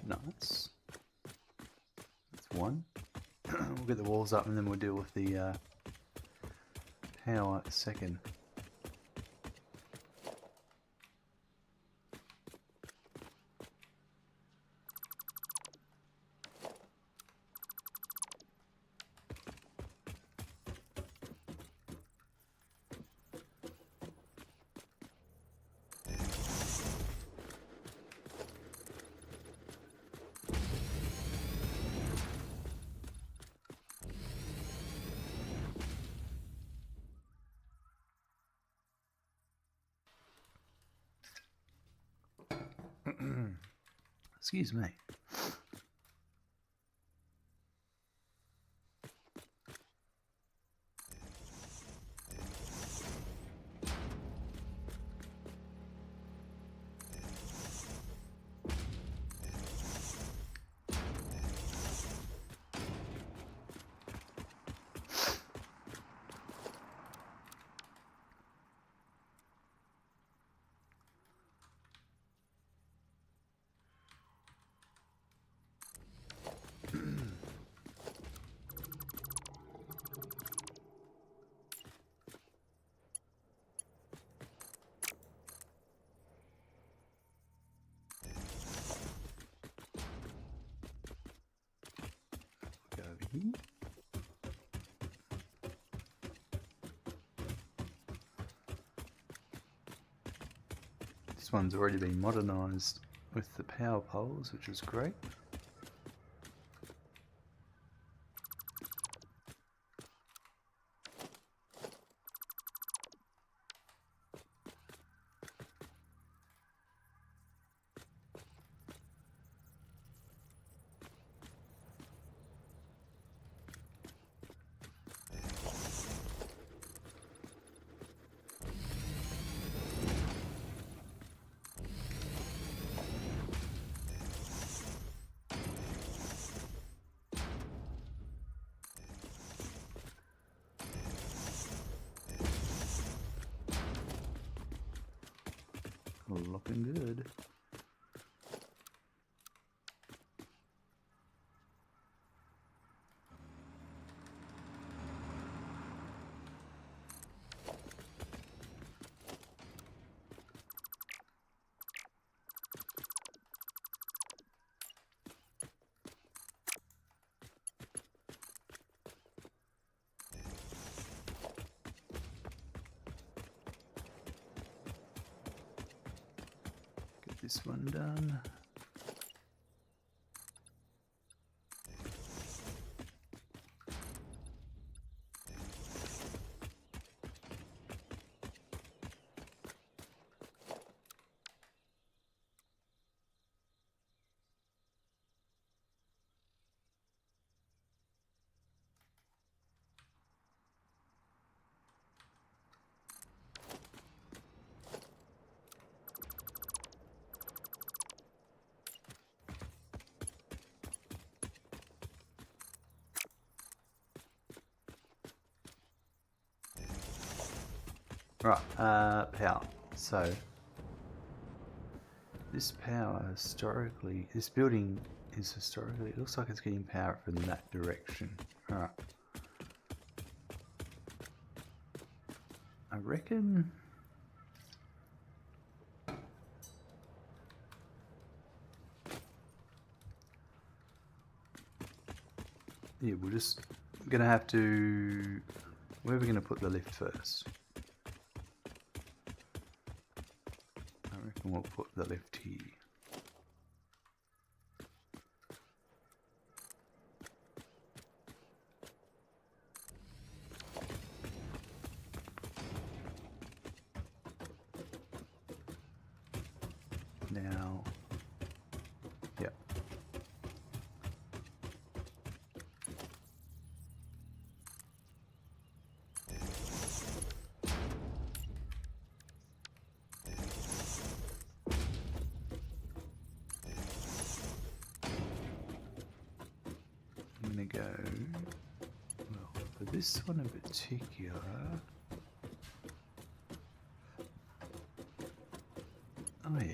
Nice. That's one. We'll get the walls up and then we'll deal with the power second. Excuse me. Go over here. This one's already been modernised with the power poles, which is great. Looking good. Get this one done. Right, power. So this power historically, this building is historically, it looks like it's getting power from that direction. Alright. I reckon yeah, we're just gonna have to, where are we gonna put the lift first? I reckon we'll put the lift here. Now, yep. I'm gonna go, well, for this one in particular, oh yeah.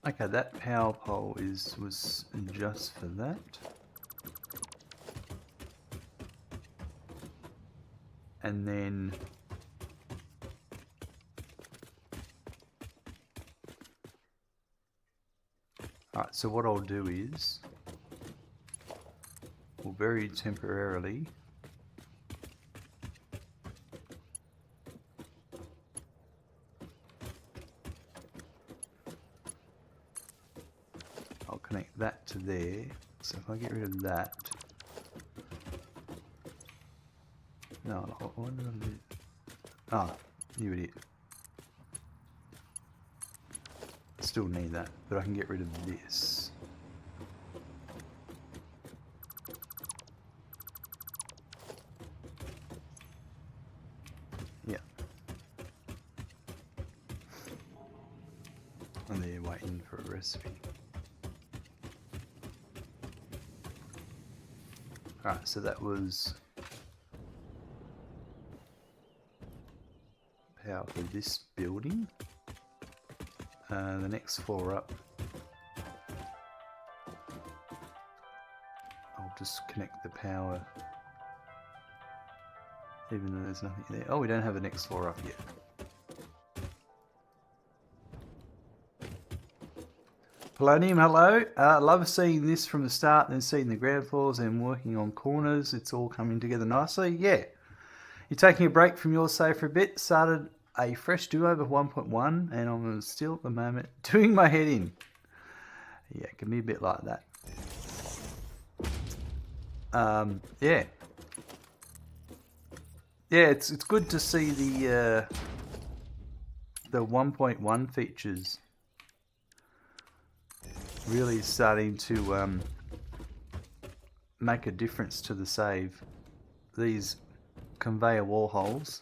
Okay, that power pole was just for that. And then alright, so what I'll do is we'll very temporarily I'll connect that to there. So if I get rid of that, no, what did I do? Ah, you idiot. Still need that, but I can get rid of this. Yeah. And they're waiting for a recipe. Alright, so that was power for this building. The next floor up, I'll just connect the power, even though there's nothing there. Oh, we don't have the next floor up yet. Polonium, hello. Love seeing this from the start and then seeing the ground floors and working on corners. It's all coming together nicely. Yeah. You're taking a break from your save for a bit. Started a fresh do-over 1.1 and I'm still at the moment doing my head in. Yeah, it can be a bit like that. Yeah. Yeah, it's good to see the 1.1 features really starting to make a difference to the save. These conveyor wall holes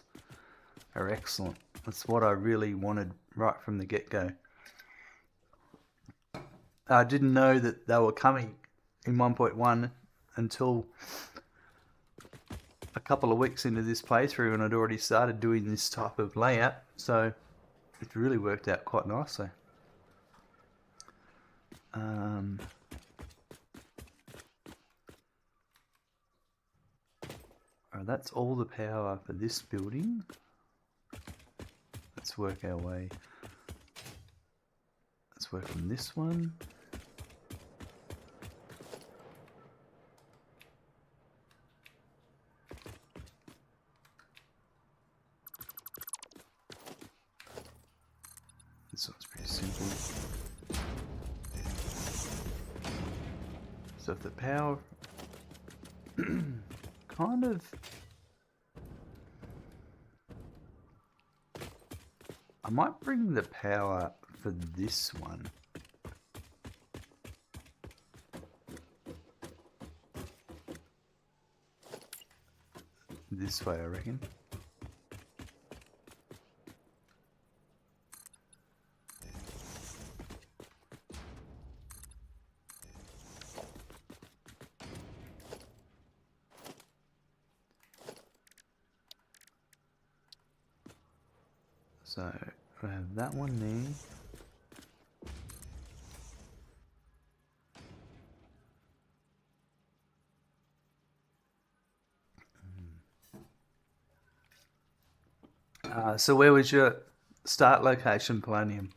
are excellent. That's what I really wanted right from the get-go. I didn't know that they were coming in 1.1 until a couple of weeks into this playthrough, and I'd already started doing this type of layout, so it really worked out quite nicely. Alright, that's all the power for this building. Let's work our way. Let's work on this one. This one's pretty simple. So if the power kind of, I might bring the power for this one this way, I reckon. So we'll have that one there. So where was your start location, Polonium?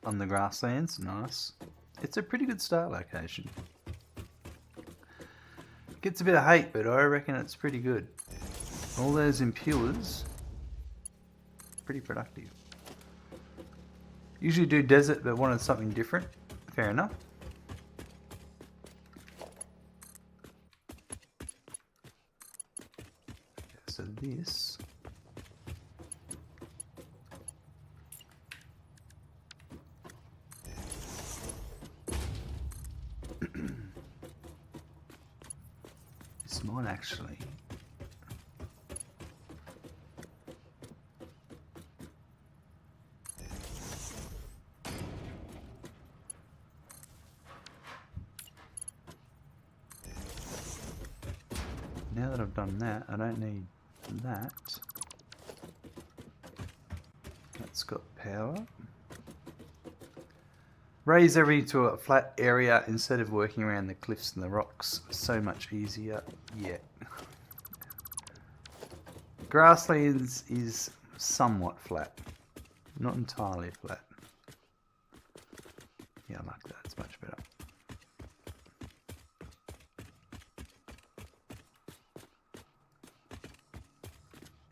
On the grasslands, nice. It's a pretty good start location. It gets a bit of hate, but I reckon it's pretty good. All those impures, pretty productive. Usually do desert, but wanted something different. Fair enough. Okay, so this. This might actually. Now that I've done that, I don't need that. That's got power. Raise everything to a flat area instead of working around the cliffs and the rocks. So much easier. Yeah. Grasslands is somewhat flat. Not entirely flat. Yeah, I like that. It's much better.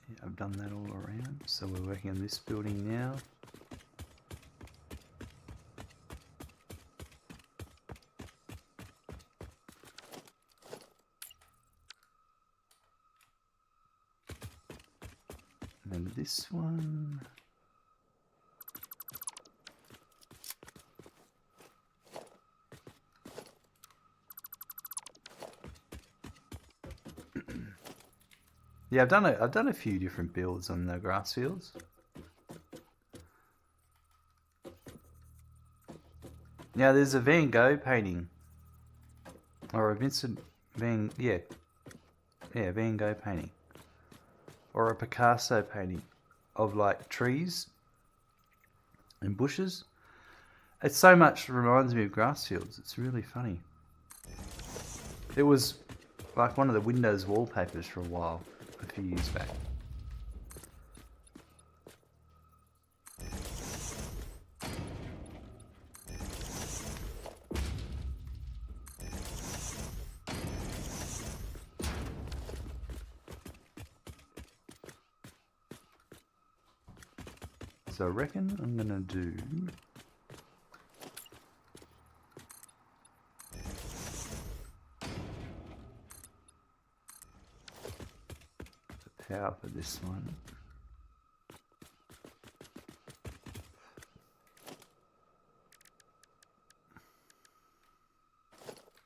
Yeah, I've done that all around. So we're working on this building now. And then this one. Yeah, I've done a few different builds on the grass fields. Now there's a Van Gogh painting, or a Vincent Van Van Gogh painting, or a Picasso painting of like trees and bushes. It so much reminds me of grass fields. It's really funny. It was like one of the Windows wallpapers for a while, a few years back. So I reckon I'm gonna do the power for this one.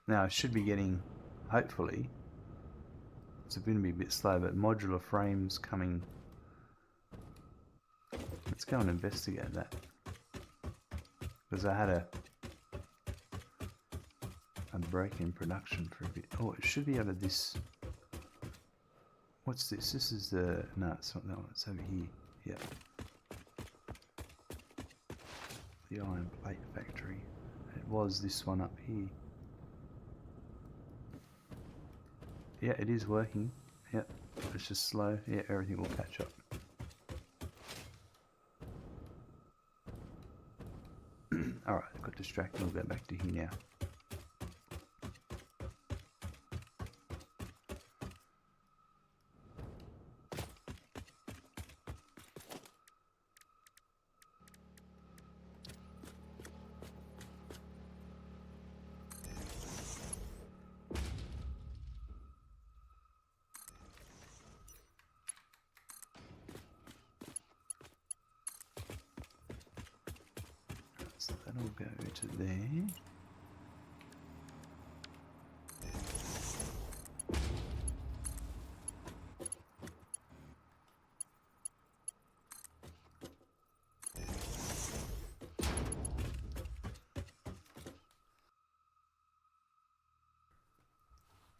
Now I should be getting, hopefully, it's going to be a bit slow, but modular frames coming. Let's go and investigate that. Because I had a break in production for a bit. Oh, it should be out of this. What's this? This is the... No, it's not that one. It's over here. Yeah. The iron plate factory. It was this one up here. Yeah, it is working. Yep. It's just slow. Yeah, everything will catch up. Alright, I got distracted. We'll go back to here now. We'll go to there.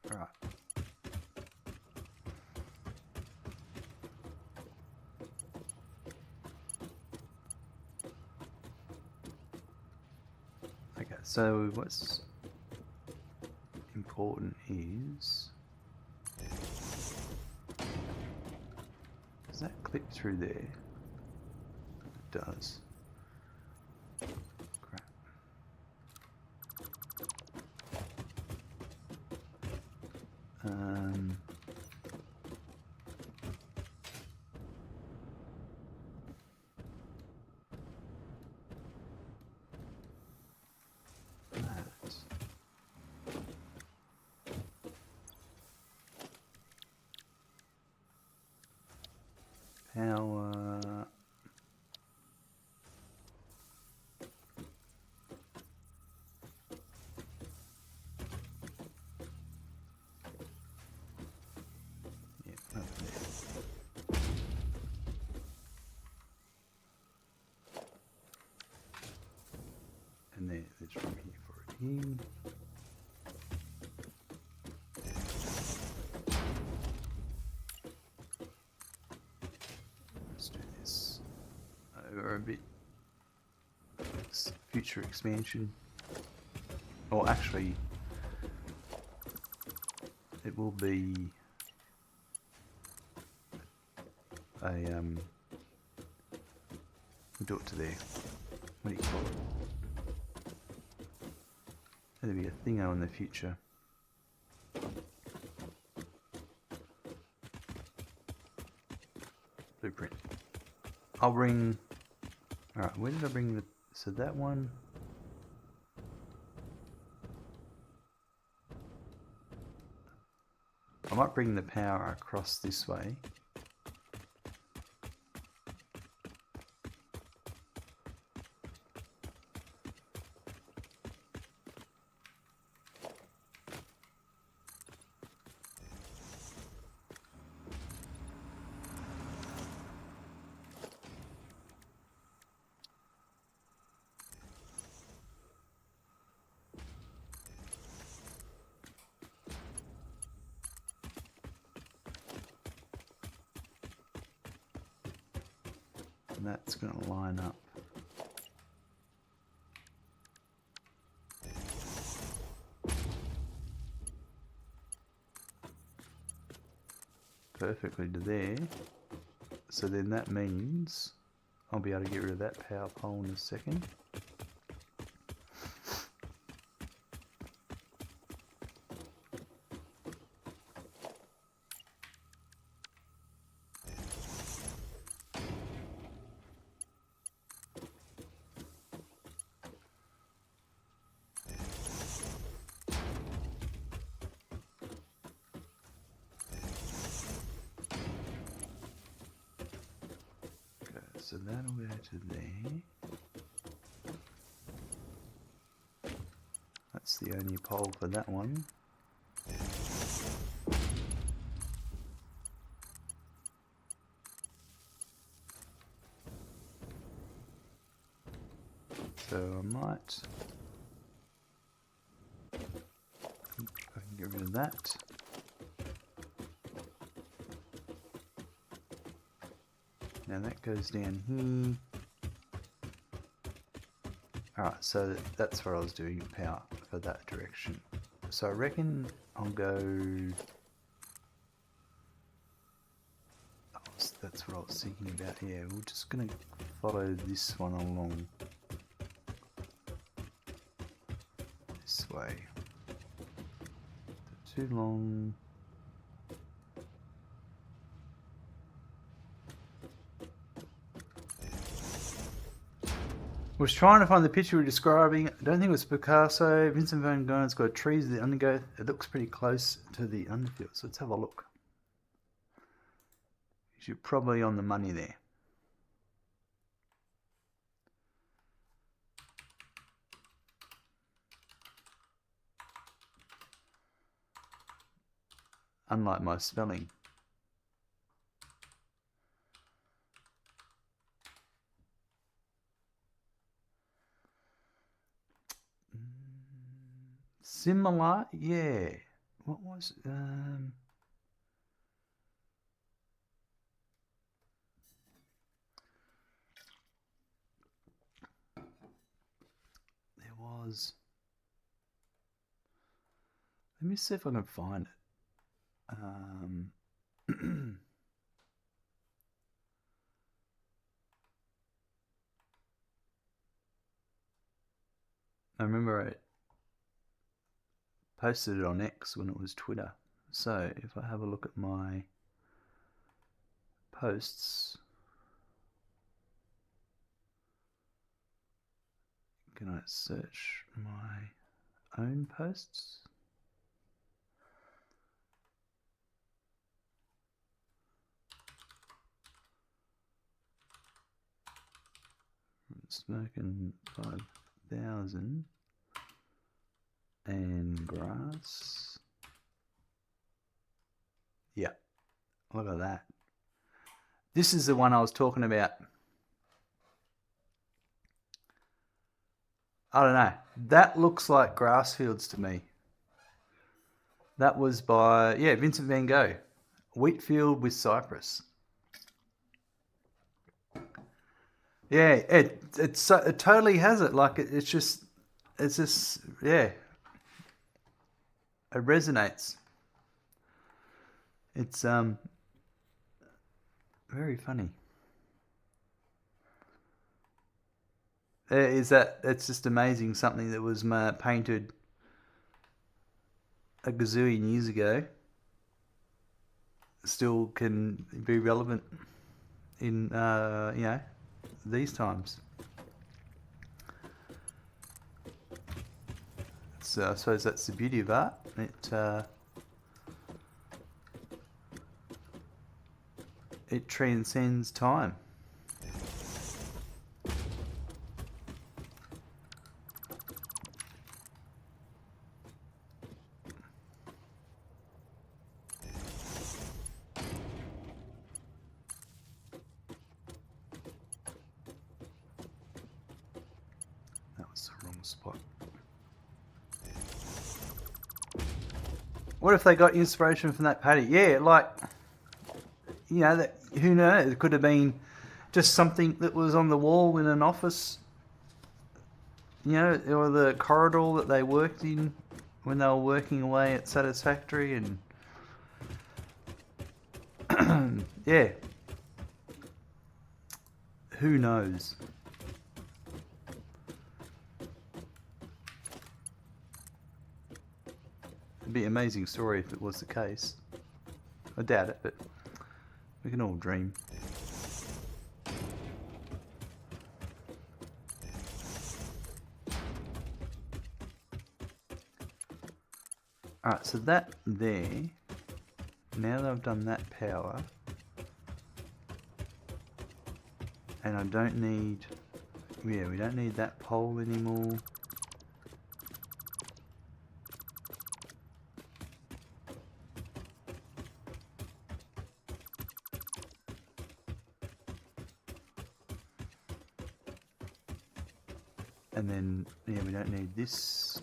Right. Okay, so what's important is, does that clip through there? It does. Crap. Power. Yeah, up there. And there's room here for it here. Let's do this over a bit. Future expansion. Or actually, it will be a we'll do it to there. What do you call it? There'll be a thingo in the future. Blueprint. I'll bring. Alright, where did I bring the. So that one. I might bring the power across this way. And that's going to line up. Perfectly to there. So then that means I'll be able to get rid of that power pole in a second. So that'll go to there. That's the only pole for that one. So I might, I can get rid of that. Now that goes down here. Alright, so that's what I was doing, power for that direction. So I reckon I'll go... Oh, that's what I was thinking about. Yeah, we're just going to follow this one along. This way. Too long. Was trying to find the picture we were describing. I don't think it was Picasso. Vincent van Gogh's got trees at the undergrowth. It looks pretty close to the underfield. So let's have a look. You're probably on the money there. unlike my spelling. Similar, yeah. What was there was. Let me see if I can find it. I remember I posted it on X when it was Twitter. So if I have a look at my posts, can I search my own posts? Smoking 5,000 and grass. Yeah, look at that. This is the one I was talking about. I don't know. That looks like grass fields to me. That was by, yeah, Vincent van Gogh. Wheat field with cypress. Yeah, it totally has it. Like it's just, yeah. It resonates. It's very funny. Is that it's just amazing. Something that was painted a gazillion years ago still can be relevant in you know, these times. So I suppose that's the beauty of art. It transcends time. That was the wrong spot. What if they got inspiration from that patty? Yeah, like, you know, that, who knows? It could have been just something that was on the wall in an office, you know, or the corridor that they worked in when they were working away at Satisfactory, and yeah, who knows? It'd be an amazing story if it was the case. I doubt it, but we can all dream. Alright, so that there, now that I've done that power, and I don't need, yeah, we don't need that pole anymore. And then, yeah, we don't need this.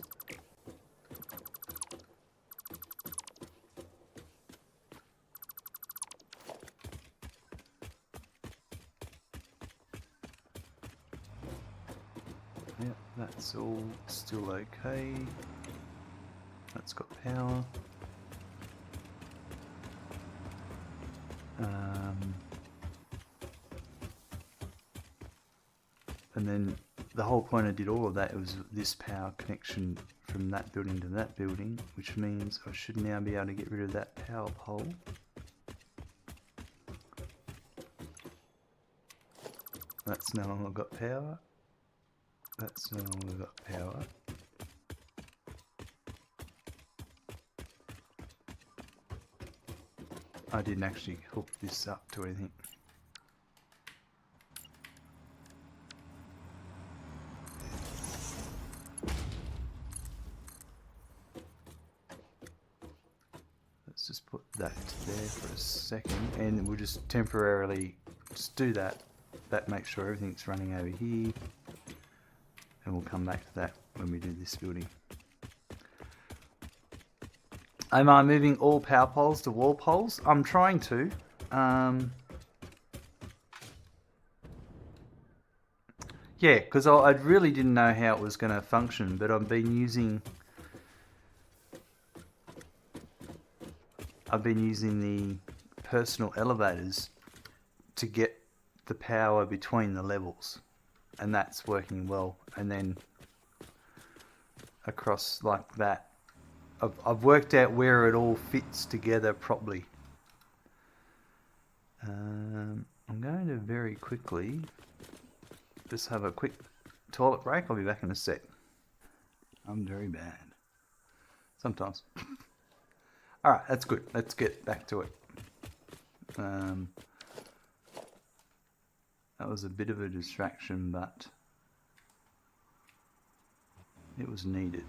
Yep, that's all still okay. That's got power. And then the whole point I did all of that was this power connection from that building to that building, which means I should now be able to get rid of that power pole. That's no longer got power. That's no longer got power. I didn't actually hook this up to anything. just put that there for a second, and we'll just temporarily just do that. That makes sure everything's running over here, and we'll come back to that when we do this building. Am I moving all power poles to wall poles? I'm trying to. Yeah, because I really didn't know how it was going to function, but I've been using the personal elevators to get the power between the levels, and that's working well. And then across like that, I've worked out where it all fits together properly. I'm going to very quickly just have a quick toilet break. I'll be back in a sec. I'm very bad sometimes. Alright, that's good. Let's get back to it. That was a bit of a distraction, but it was needed.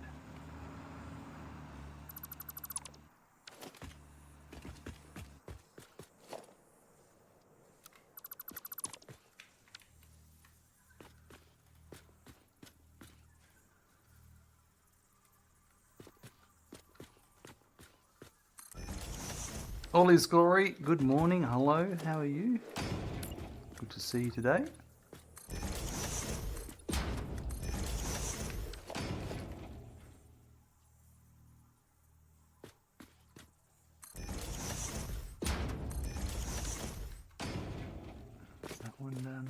All is glory, good morning, hello, how are you? Good to see you today. Is that one done?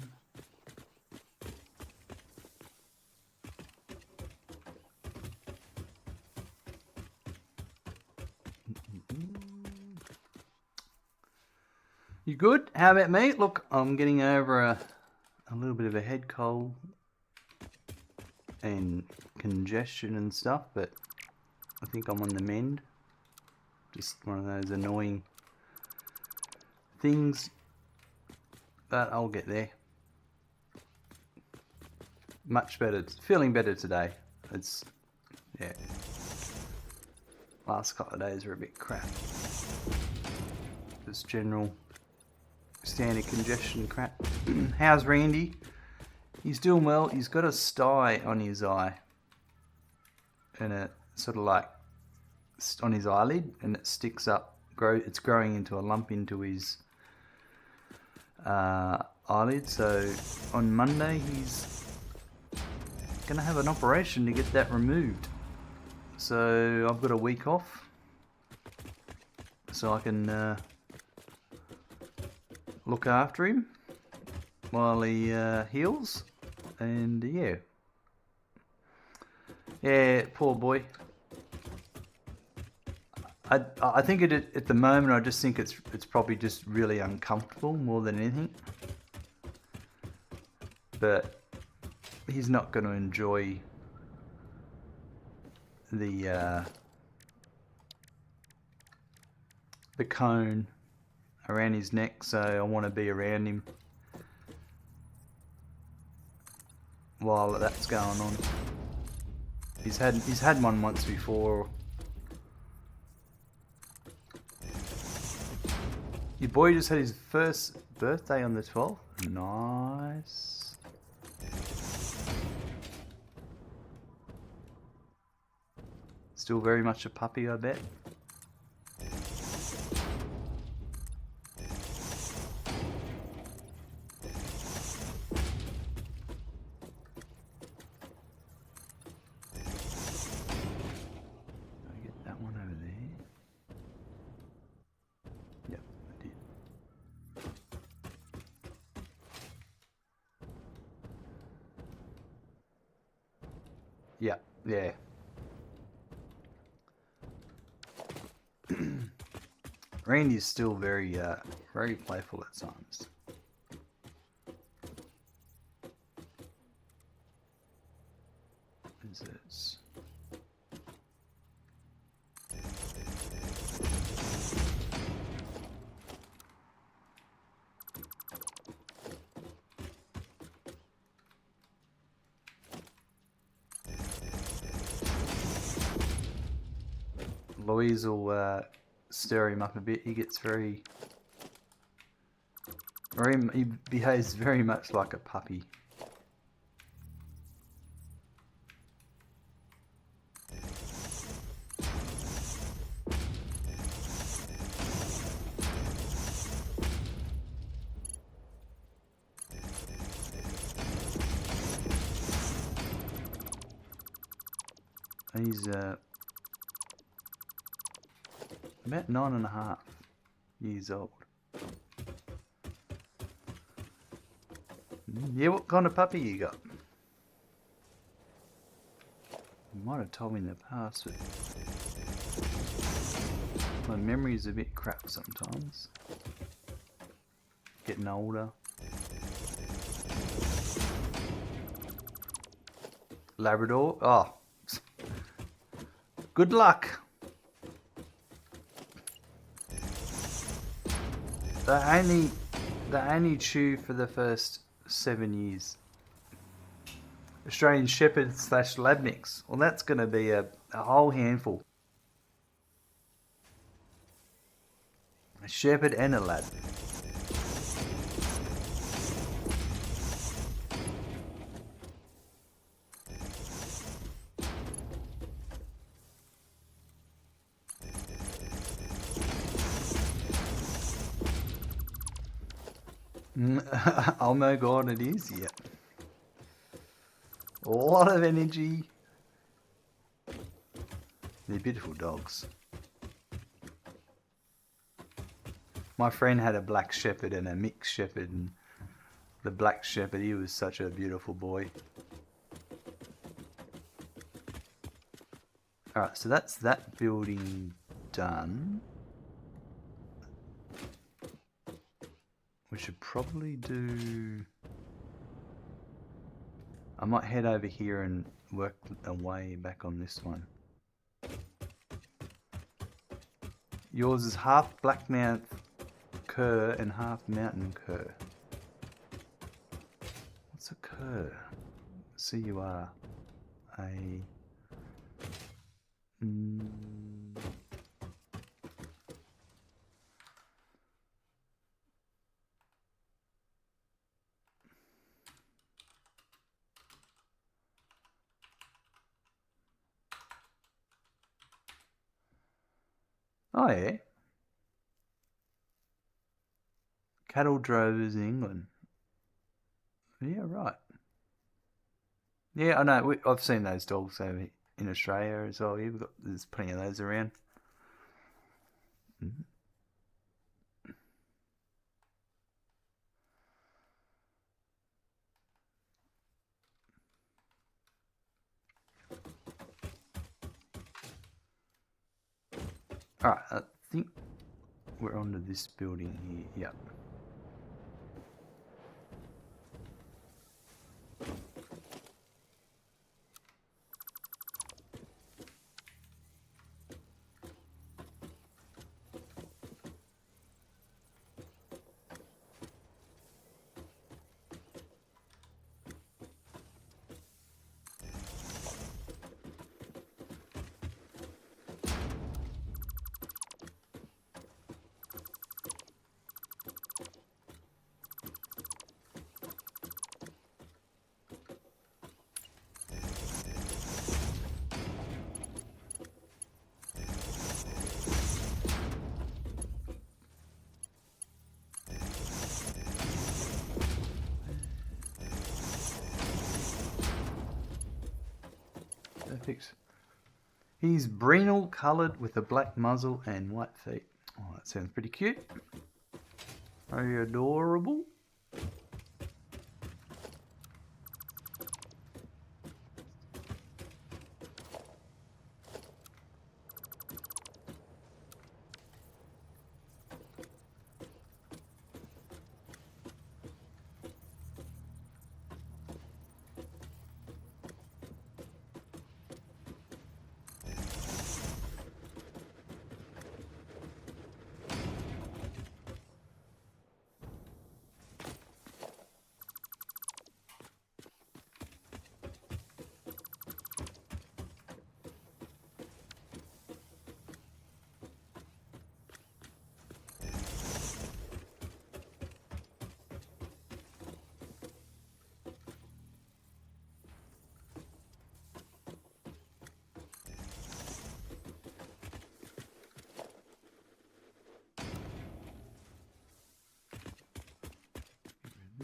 You good? How about me? Look, I'm getting over a little bit of a head cold and congestion and stuff, but I think I'm on the mend. Just one of those annoying things, but I'll get there. Much better, feeling better today. It's, yeah. Last couple of days were a bit crap. Just general standard congestion crap. How's Randy? He's doing well. He's got a sty on his eye, and it sort of like on his eyelid, and it sticks up. It's growing into a lump into his eyelid. So on Monday he's gonna have an operation to get that removed. So I've got a week off, so I can look after him while he heals, and yeah, poor boy. I think at the moment I just think it's probably just really uncomfortable more than anything, but he's not going to enjoy the cone around his neck, so I want to be around him while that's going on. He's had one once before. Your boy just had his first birthday on the 12th. Nice. Still very much a puppy, I bet. Yeah. Randy's still very playful at times. Is this? Louise will stir him up a bit, he gets very... He behaves very much like a puppy. He's about 9.5 years old. Yeah, what kind of puppy you got? You might have told me in the past, but my memory's a bit crap sometimes. Getting older. Labrador? Oh. Good luck. They only chew for the first 7 years. Australian Shepherd / Lab mix. Well, that's going to be a whole handful. A Shepherd and a Lab. Oh my god, it is, yeah. A lot of energy. They're beautiful dogs. My friend had a black shepherd and a mixed shepherd, and the black shepherd, he was such a beautiful boy. Alright, so that's that building done. We should probably do... I might head over here and work away back on this one. Yours is half Blackmouth cur and half mountain cur. What's a cur? C-U-R. A... Oh yeah. Cattle drovers in England. Yeah, right. Yeah, I know. I've seen those dogs over in Australia as well. Yeah, there's plenty of those around. Mm-hmm. Alright, I think we're onto this building here. Yep. Perfect. He's brindle coloured with a black muzzle and white feet. Oh, that sounds pretty cute. Very adorable.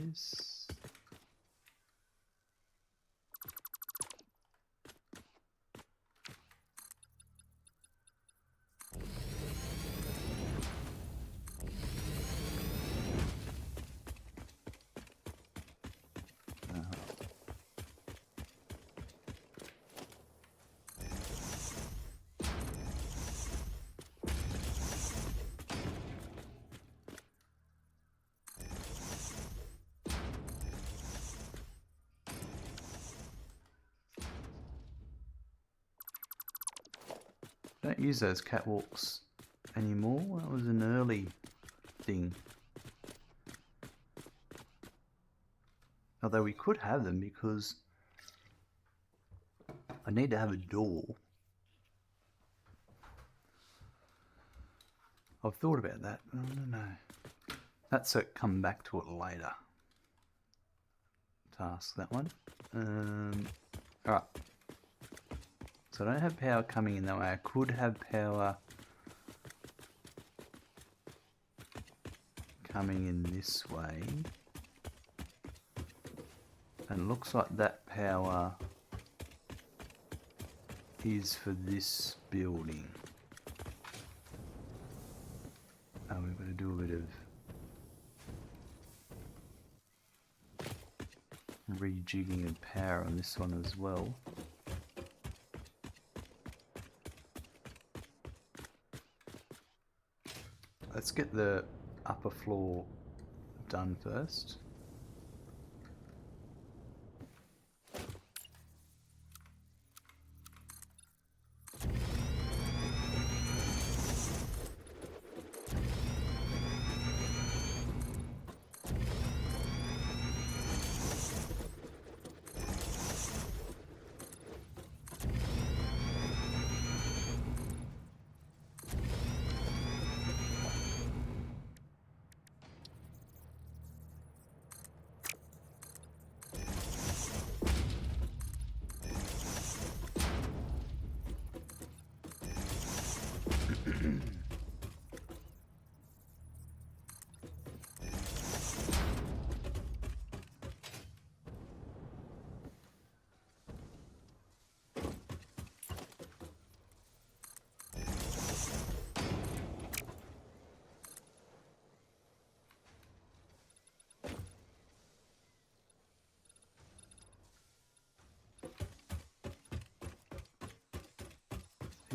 this. Don't use those catwalks anymore. That was an early thing. Although we could have them because I need to have a door. I've thought about that. I don't know. That's a come back to it later task, that one. Alright. So I don't have power coming in that way. I could have power coming in this way. And it looks like that power is for this building. And we've got to do a bit of rejigging of power on this one as well. Let's get the upper floor done first.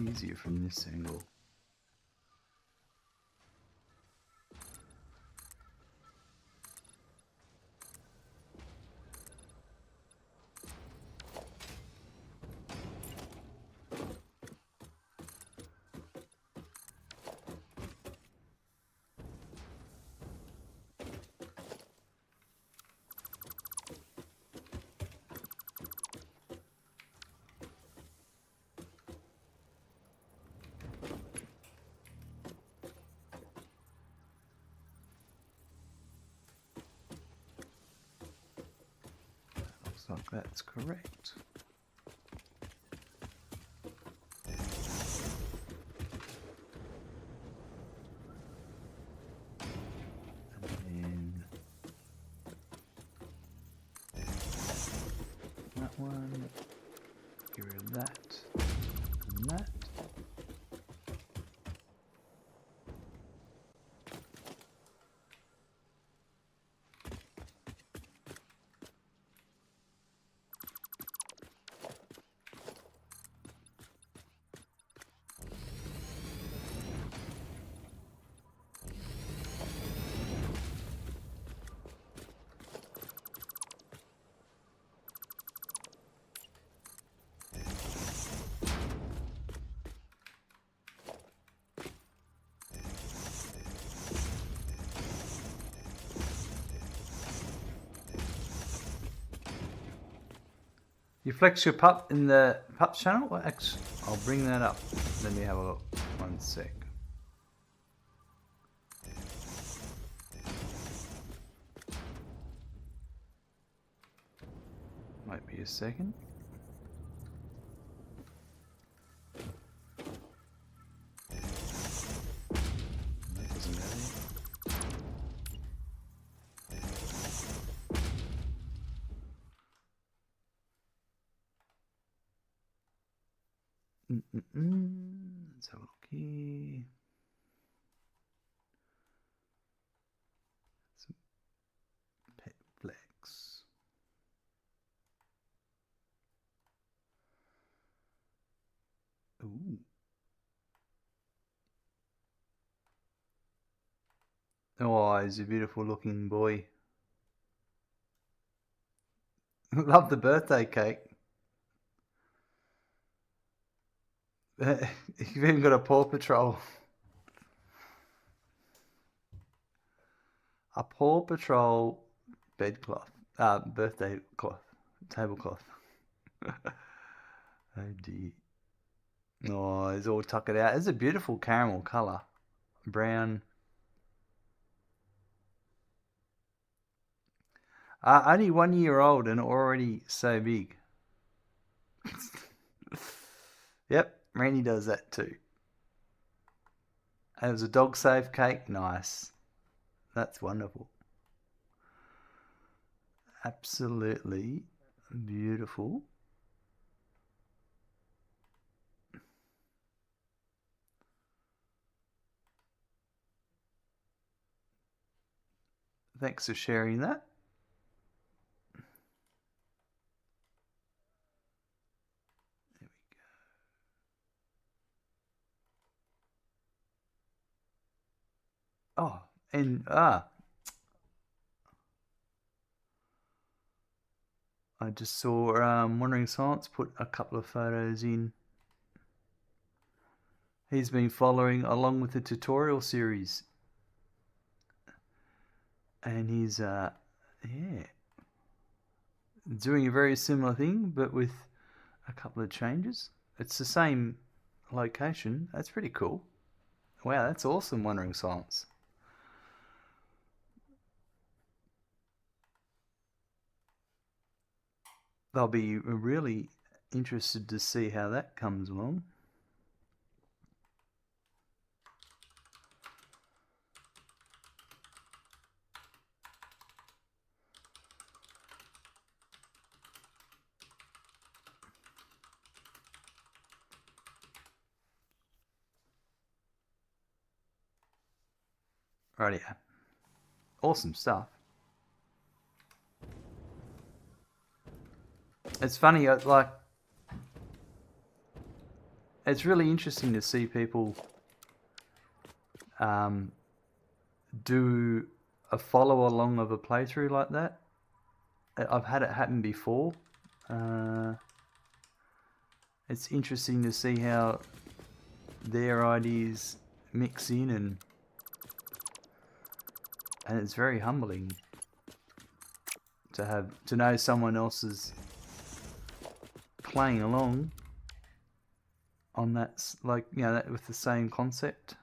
Easier from this angle. Looks like that's correct. And then that one, get rid of that and that. You flex your pup in the pup channel? Well, actually, I'll bring that up. Let me have a look. 1 sec. Might be a second. That doesn't go there. Let's have a look here. Some pet flex. Ooh. Oh, he's a beautiful looking boy. Love the birthday cake. You've even got a Paw Patrol. A Paw Patrol bedcloth. Birthday cloth. Tablecloth. Oh dear. Oh, he's all tuckered out. It's a beautiful caramel colour. Brown. Only 1 year old and already so big. Yep, Randy does that too. And it was a dog safe cake. Nice. That's wonderful. Absolutely beautiful. Thanks for sharing that. There we go. Oh, and I just saw Wandering Silence put a couple of photos in. He's been following along with the tutorial series. And he's, doing a very similar thing, but with a couple of changes. It's the same location. That's pretty cool. Wow, that's awesome, Wandering Silence. They'll be really interested to see how that comes along. Rightio. Awesome stuff. It's funny, like, it's really interesting to see people do a follow along of a playthrough like that. I've had it happen before. It's interesting to see how their ideas mix in, and it's very humbling to know someone else is playing along on that, like, you know, that with the same concept.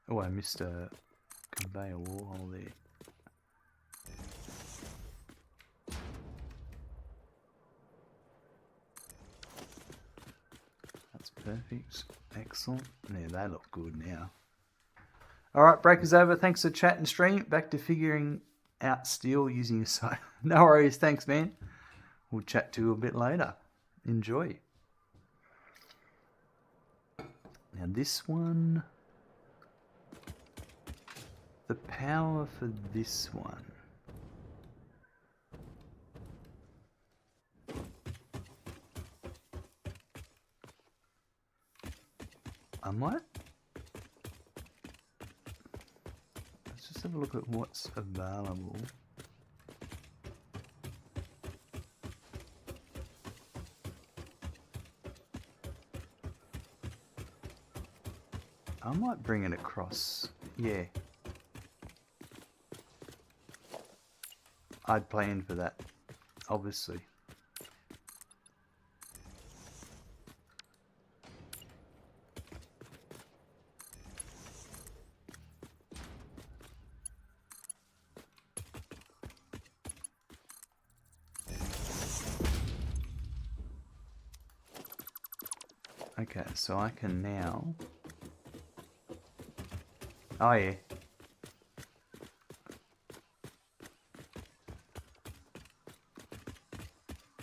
Oh, I missed a conveyor wall hole there. That's perfect. Excellent. Yeah, they look good now. Alright, breakers over. Thanks for chat and stream. Back to figuring out steel using a side. No worries. Thanks, man. We'll chat to you a bit later. Enjoy. Now this one... the power for this one. I might... let's just have a look at what's available. I might bring it across. Yeah. I'd planned for that, obviously. Okay, so I can now... Oh yeah.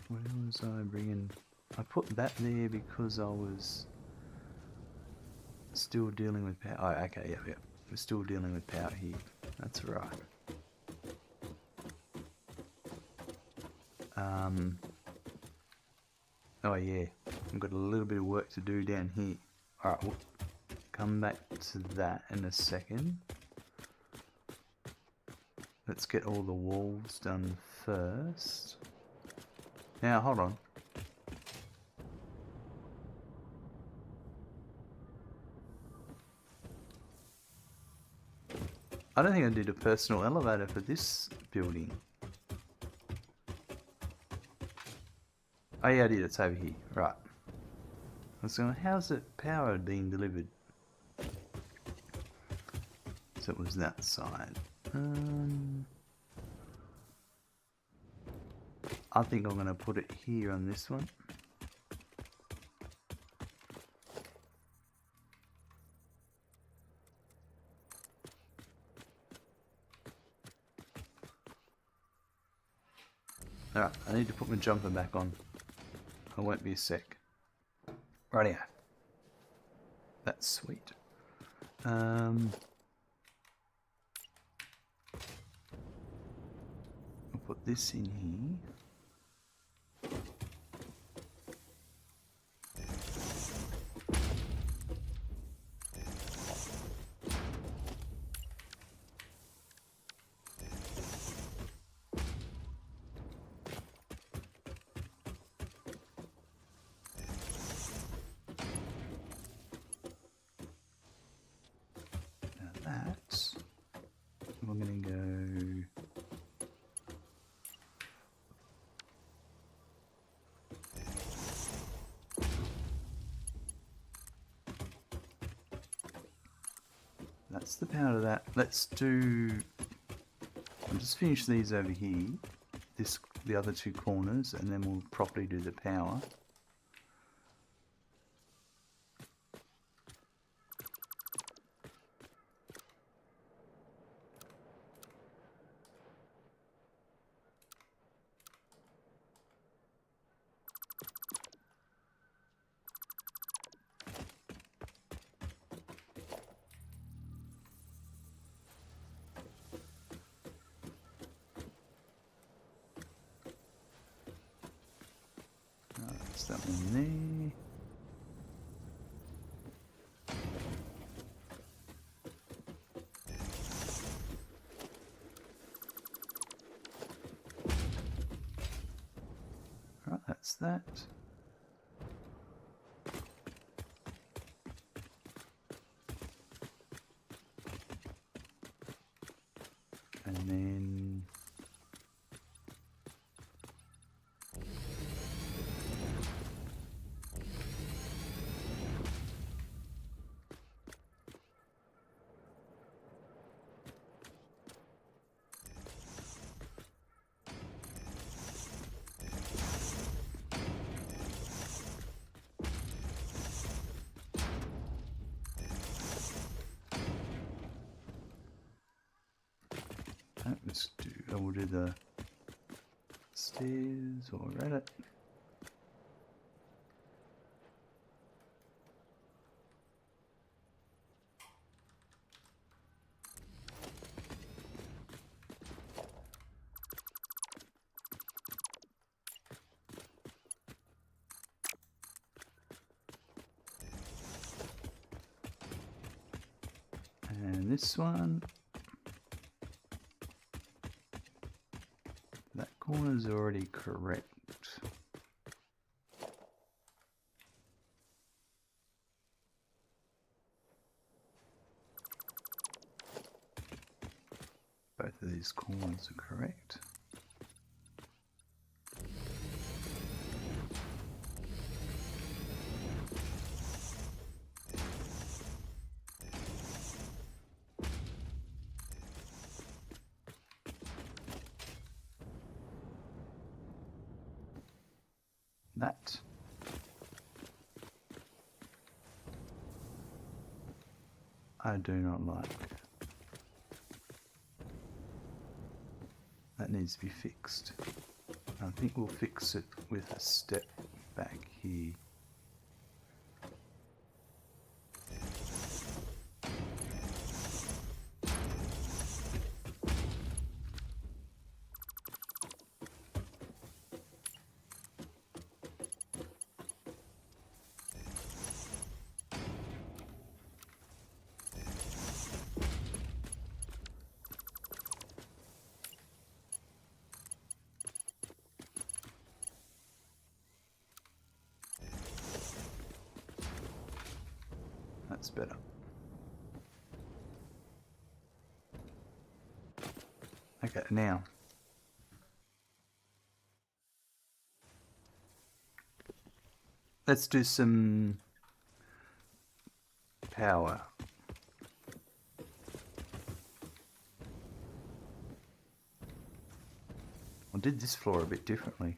Where was I bringing... I put that there because I was still dealing with power. Oh, okay, yeah. We're still dealing with power here. That's right. Oh yeah, I've got a little bit of work to do down here. Alright, we'll come back to that in a second. Let's get all the walls done first. Now, hold on. I don't think I did a personal elevator for this building. Oh yeah, I did. It's over here. Right. I was going, how's it power being delivered? So it was that side. I think I'm going to put it here on this one. Alright, I need to put my jumper back on. I won't be a sec. Rightio. That's sweet. I'll put this in here. We're going to go... That's the power of that. Let's do... I'll just finish these over here. The other two corners, and then we'll properly do the power. That's that one there. Right, that's that. And then we'll do the stairs or Reddit. And this one. That corner's already correct. Both of these corners are correct. That. I do not like. That needs to be fixed. I think we'll fix it with a step back here. That's better. Okay, now let's do some power. I did this floor a bit differently.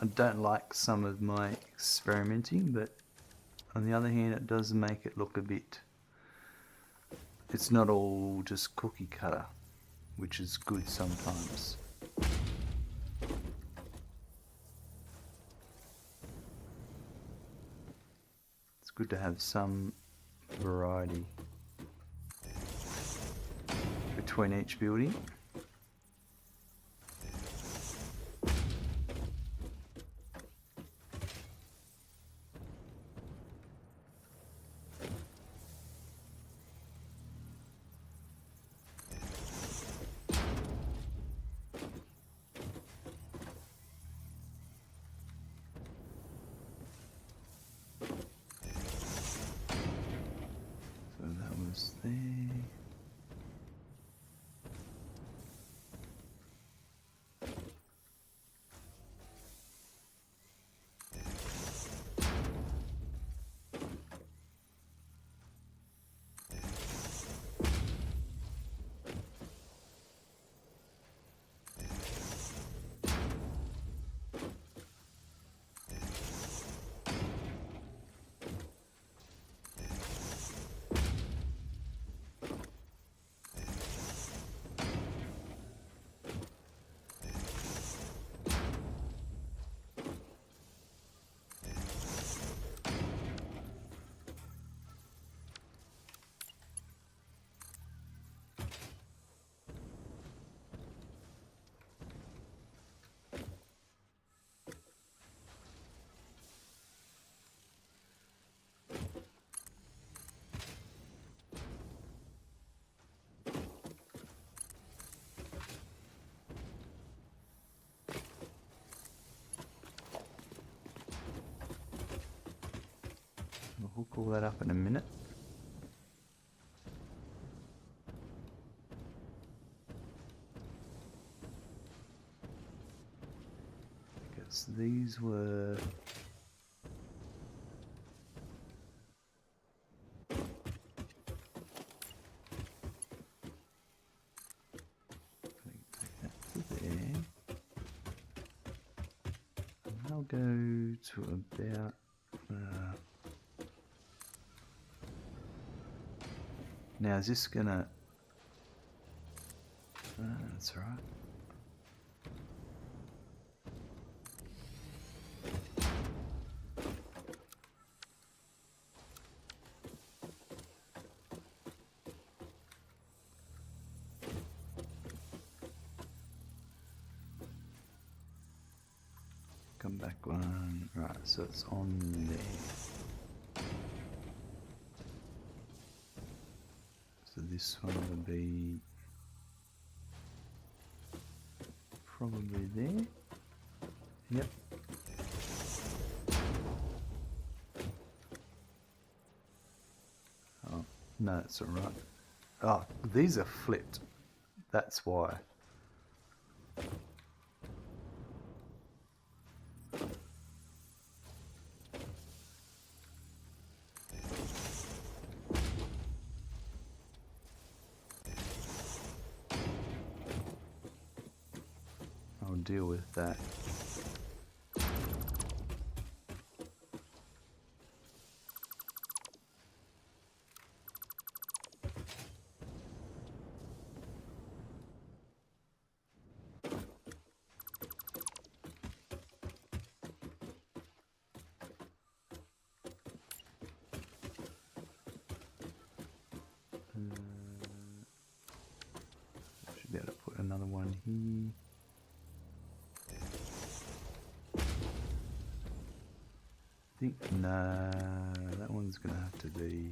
I don't like some of my experimenting, but on the other hand it does make it look a bit... It's not all just cookie cutter, which is good sometimes. It's good to have some variety between each building. So that was there. We'll hook all that up in a minute. Because these were... Take that to there. And I'll go to about... Now is this gonna... that's right. Come back one. Right, so it's on there. So this one will be probably there. Yep. Oh, no, it's alright. Oh, these are flipped. That's why. I'll deal with that. another one here. I think, no, that one's going to have to be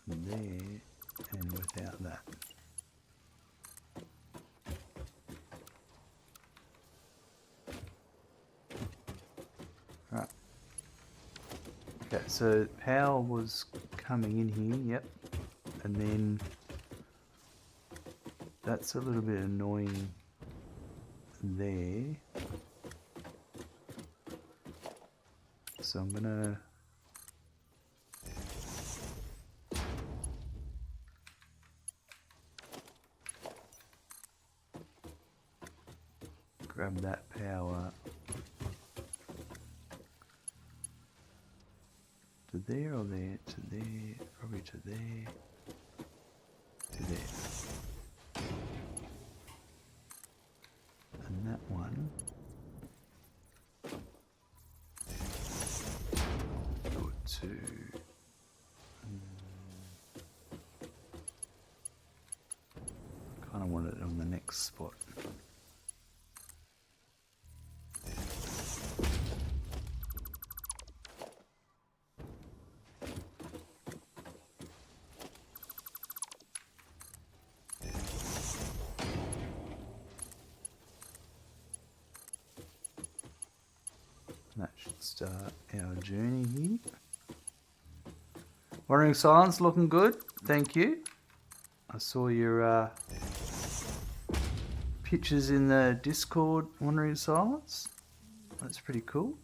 there and without that. Right. Okay, so power was coming in here, yep. And then that's a little bit annoying there. So I'm gonna grab that power to there or there, to there, probably to there, to there. And that one, go to kind of want it on the next spot. That should start our journey here. Wandering Silence looking good, thank you. I saw your pictures in the Discord, Wandering Silence. That's pretty cool.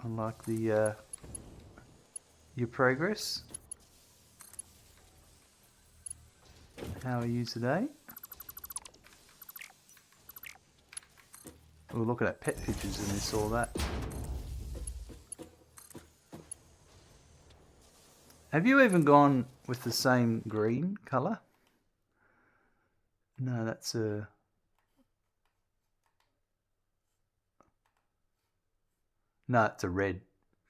I like the your progress. How are you today? We were looking at pet pictures and we saw that. Have you even gone with the same green colour? No, that's a... No, it's a red.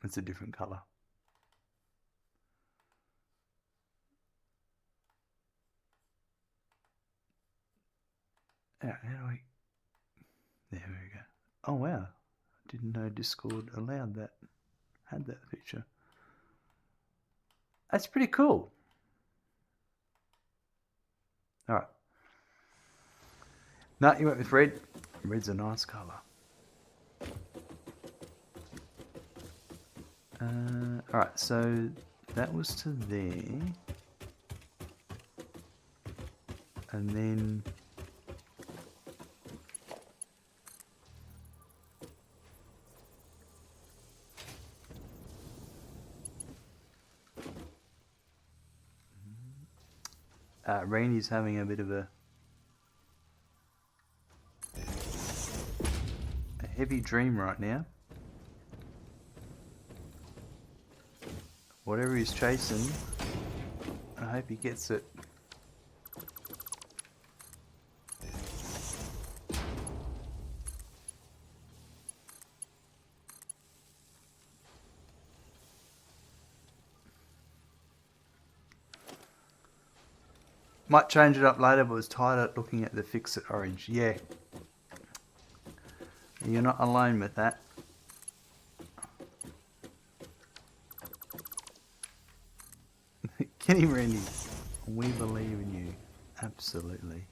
It's a different colour. How do I... There we go. Oh wow. I didn't know Discord allowed that. Had that feature. That's pretty cool. Alright. No, you went with red. Red's a nice colour. Alright, so that was to there. And then... Randy's having a bit of a heavy dream right now. Whatever he's chasing, I hope he gets it. Might change it up later, but was tired of looking at the Fix-It orange. Yeah. You're not alone with that. Kenny Randy, we believe in you. Absolutely.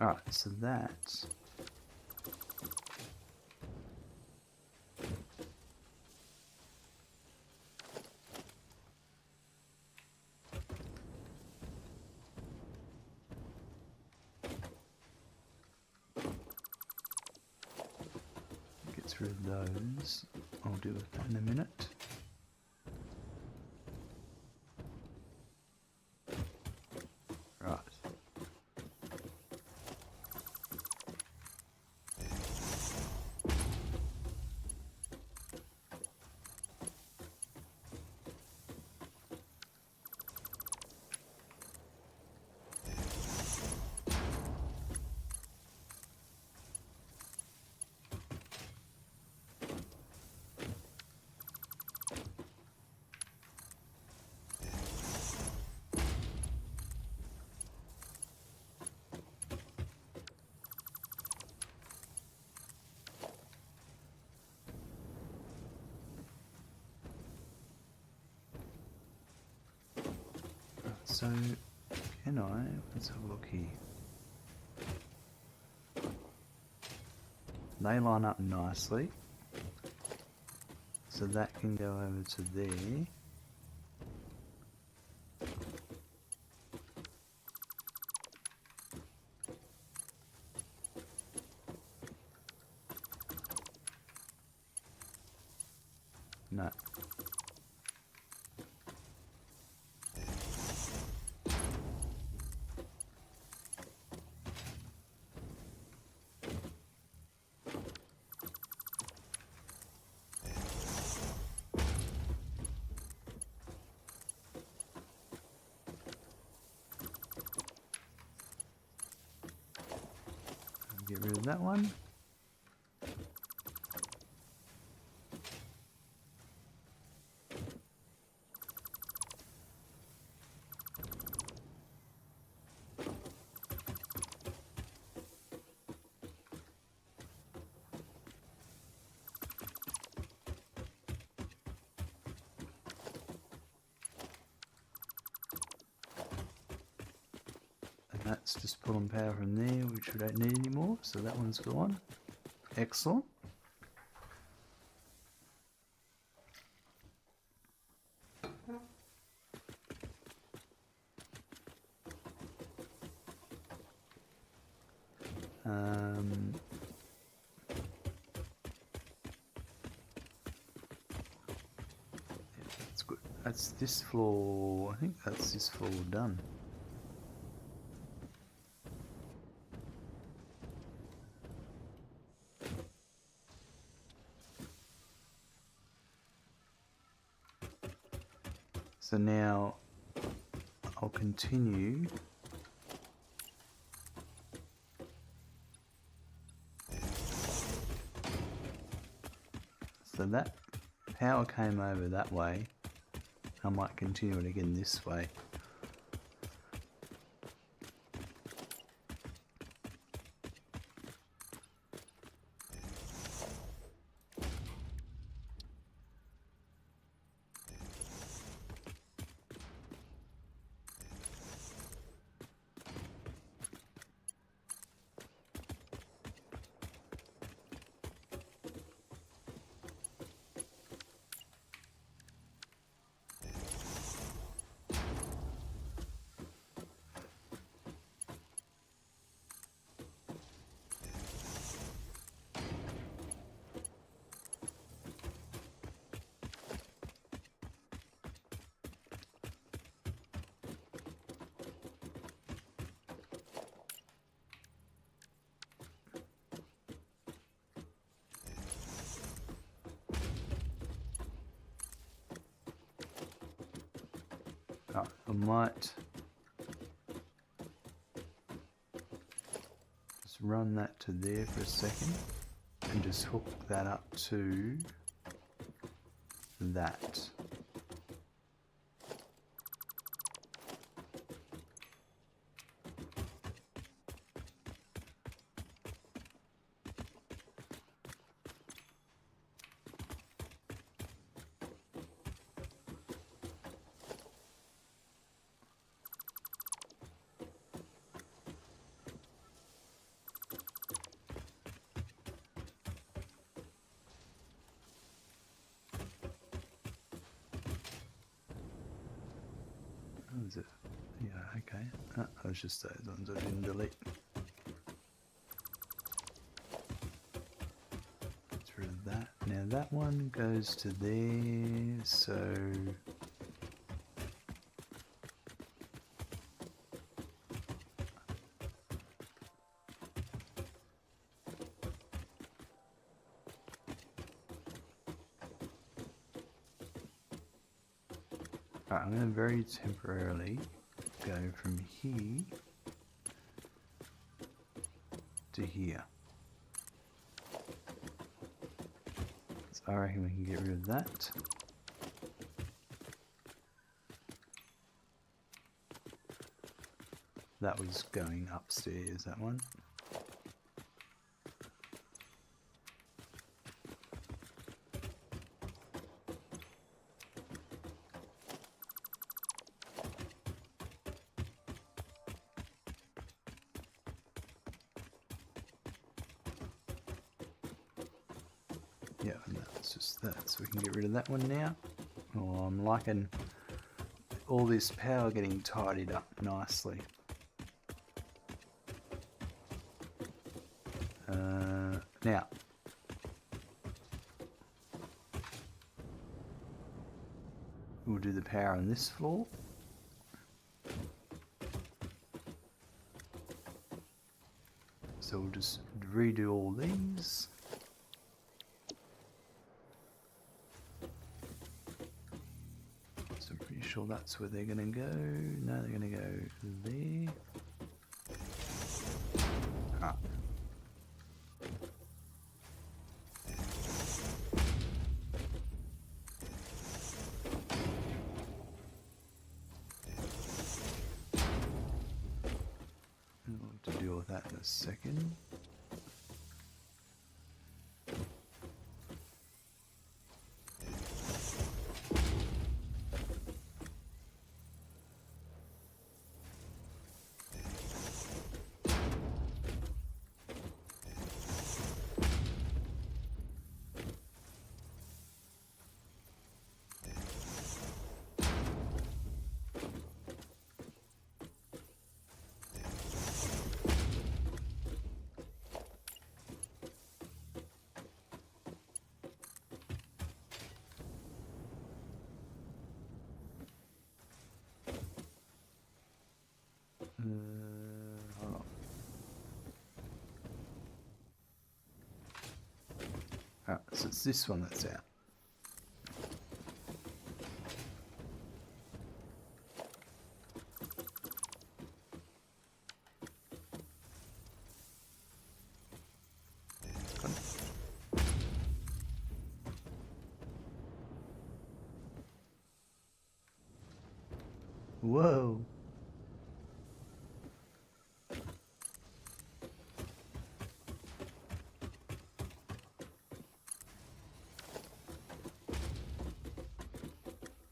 Alright, so that... through those. I'll deal with that in a minute. Right. So, can I, let's have a look here. They line up nicely. So that can go over to there. No. Get rid of that one. That's just pulling power from there, which we don't need anymore, so that one's gone. Excellent. Yeah, that's good. That's this floor. I think that's this floor done. So now I'll continue. So that power came over that way. I might continue it again this way. Oh, I might just run that to there for a second and just hook that up to that. Is it? Yeah, okay. That was just those ones I didn't delete. Get rid of that. Now that one goes to there, so alright, I'm going to very temporarily go from here to here. So I reckon we can get rid of that. That was going upstairs, that one. Yeah, and that's just that, so we can get rid of that one now. Oh, I'm liking all this power getting tidied up nicely. Now, we'll do the power on this floor. So we'll just redo all these. So I'm pretty sure that's where they're going to go. No, they're going to go there. Ah. We'll deal with that in a second. Hold on. Alright, so it's this one that's out. Whoa!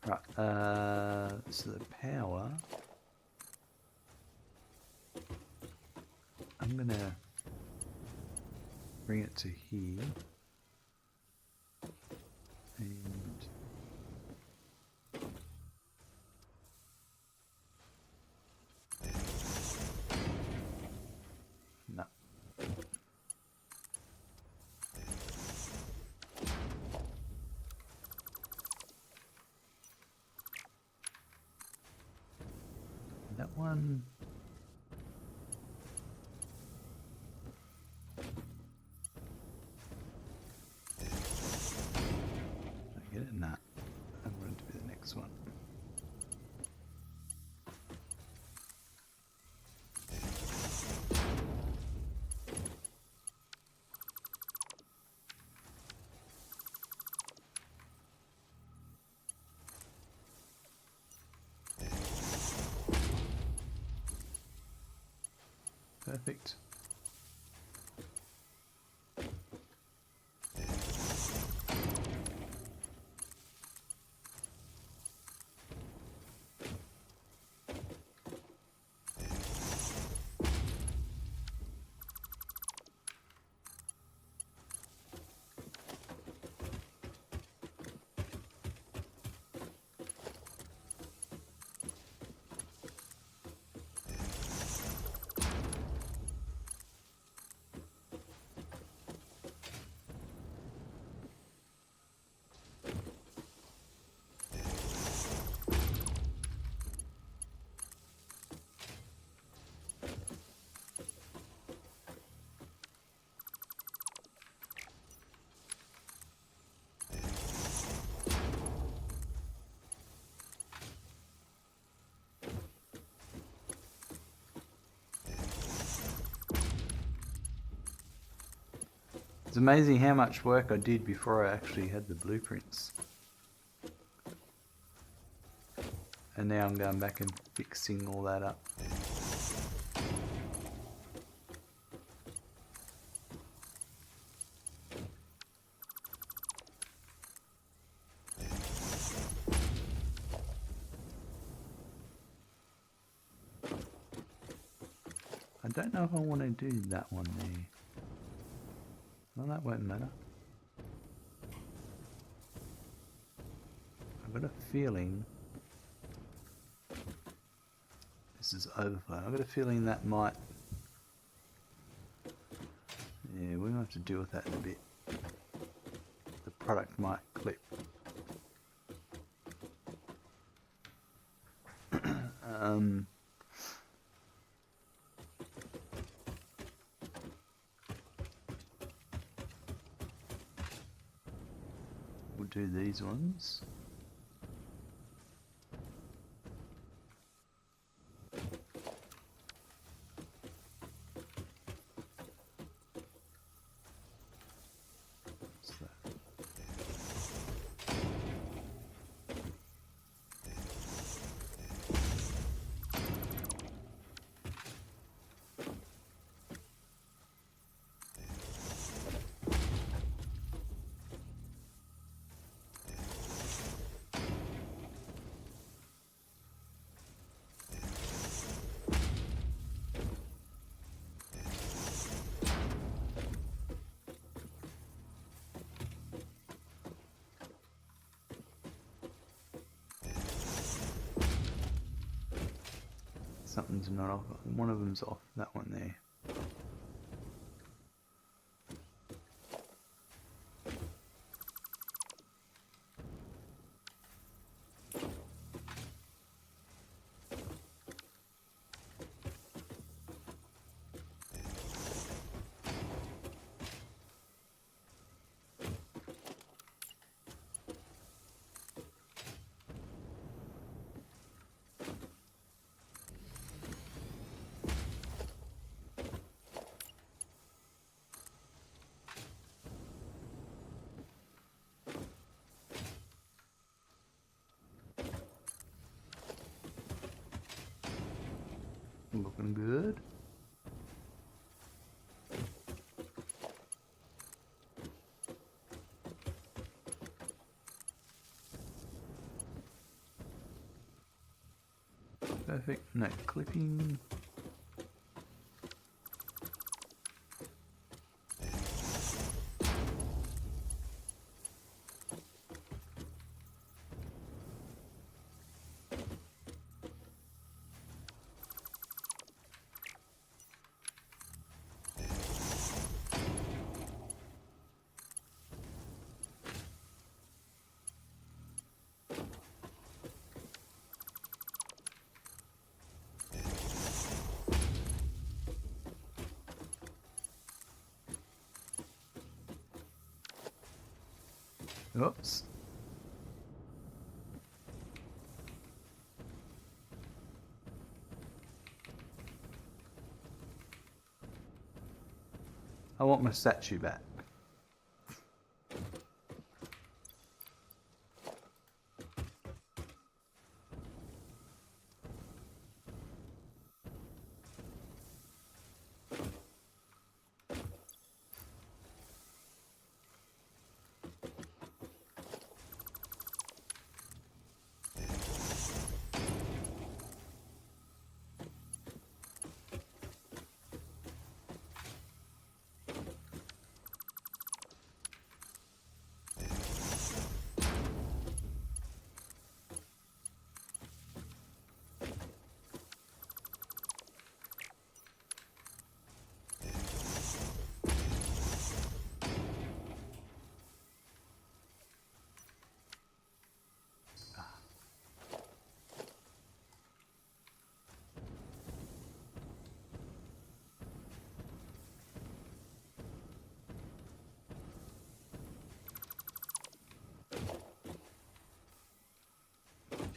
Right, so the power, I'm gonna bring it to here, and no. That one. I get it? Nah. I want it to be the next one. Perfect. amazing how much work I did before I actually had the blueprints. And now I'm going back and fixing all that up. I don't know if I want to do that one there. Well, that won't matter. I've got a feeling this is overflow. I've got a feeling that might... Yeah, we're going to have to deal with that in a bit. The product might clip. We'll do these ones. What's that? Something's not off. One of them's off. That one there. Looking good. Perfect. No clipping. Oops. I want my statue back.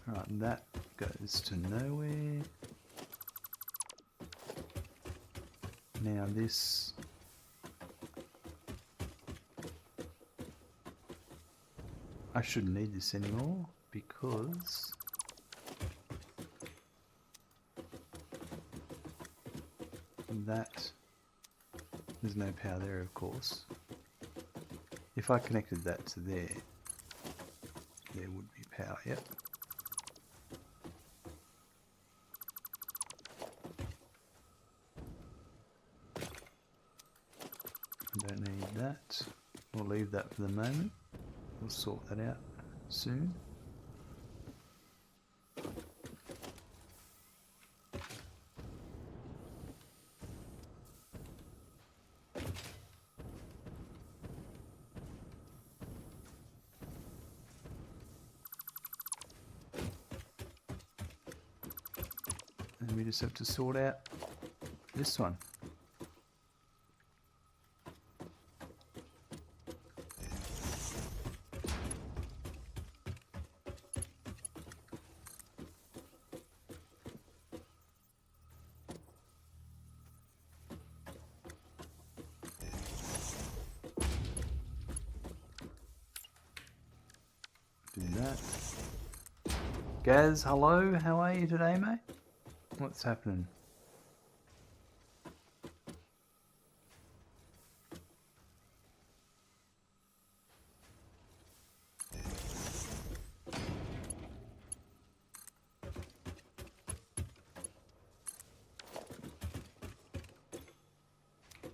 Right, that goes to nowhere. Now this I shouldn't need this anymore because that, there's no power there, of course. If I connected that to there, there would be power, yep. Don't need that. We'll leave that for the moment. We'll sort that out soon. And we just have to sort out this one. Do that. Gaz, hello, how are you today, mate? What's happening?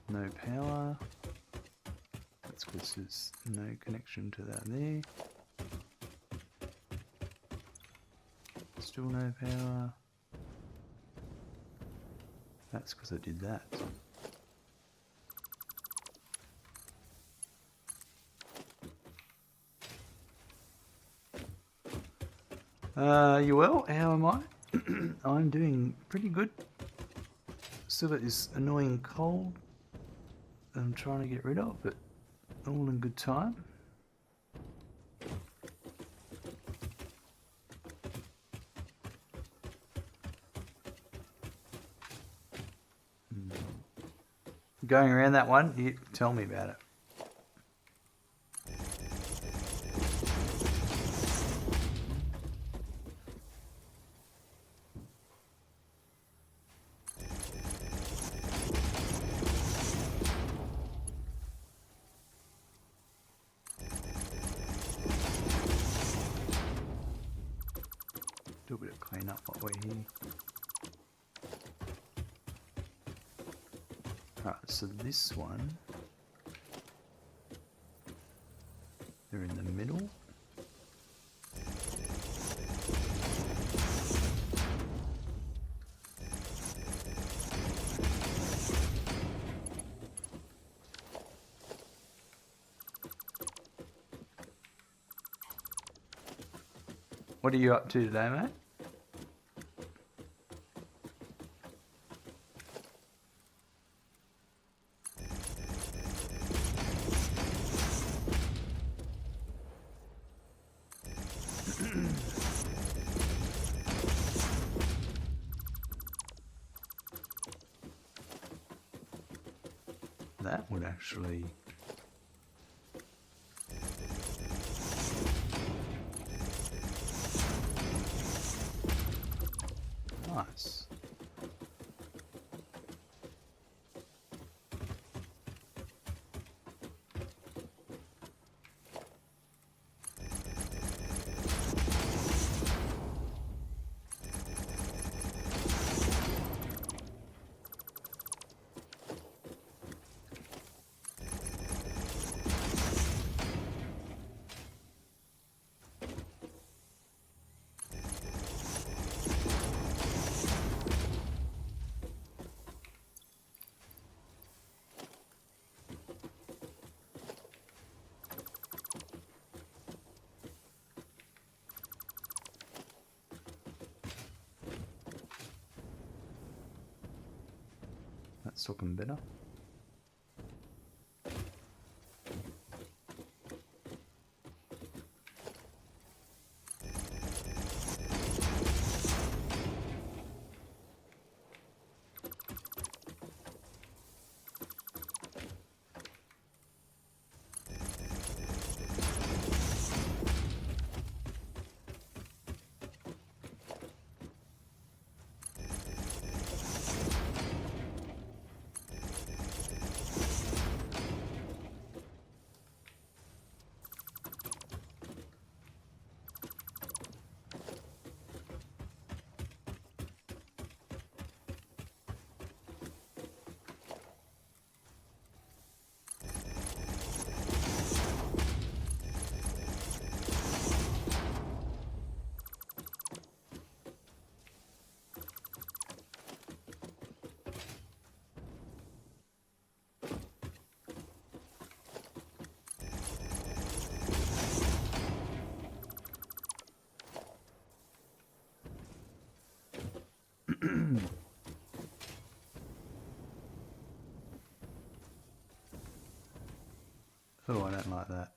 No power. That's because there's no connection to that there. Still no power. That's because I did that. You well? How am I? I'm doing pretty good. Still got this annoying cold that I'm trying to get rid of, but all in good time. Going around that one, you tell me about it. Do a bit of clean up while we're here. Alright, so this one, they're in the middle. What are you up to today, mate? That would actually... nice. That's looking better. Oh, I don't like that.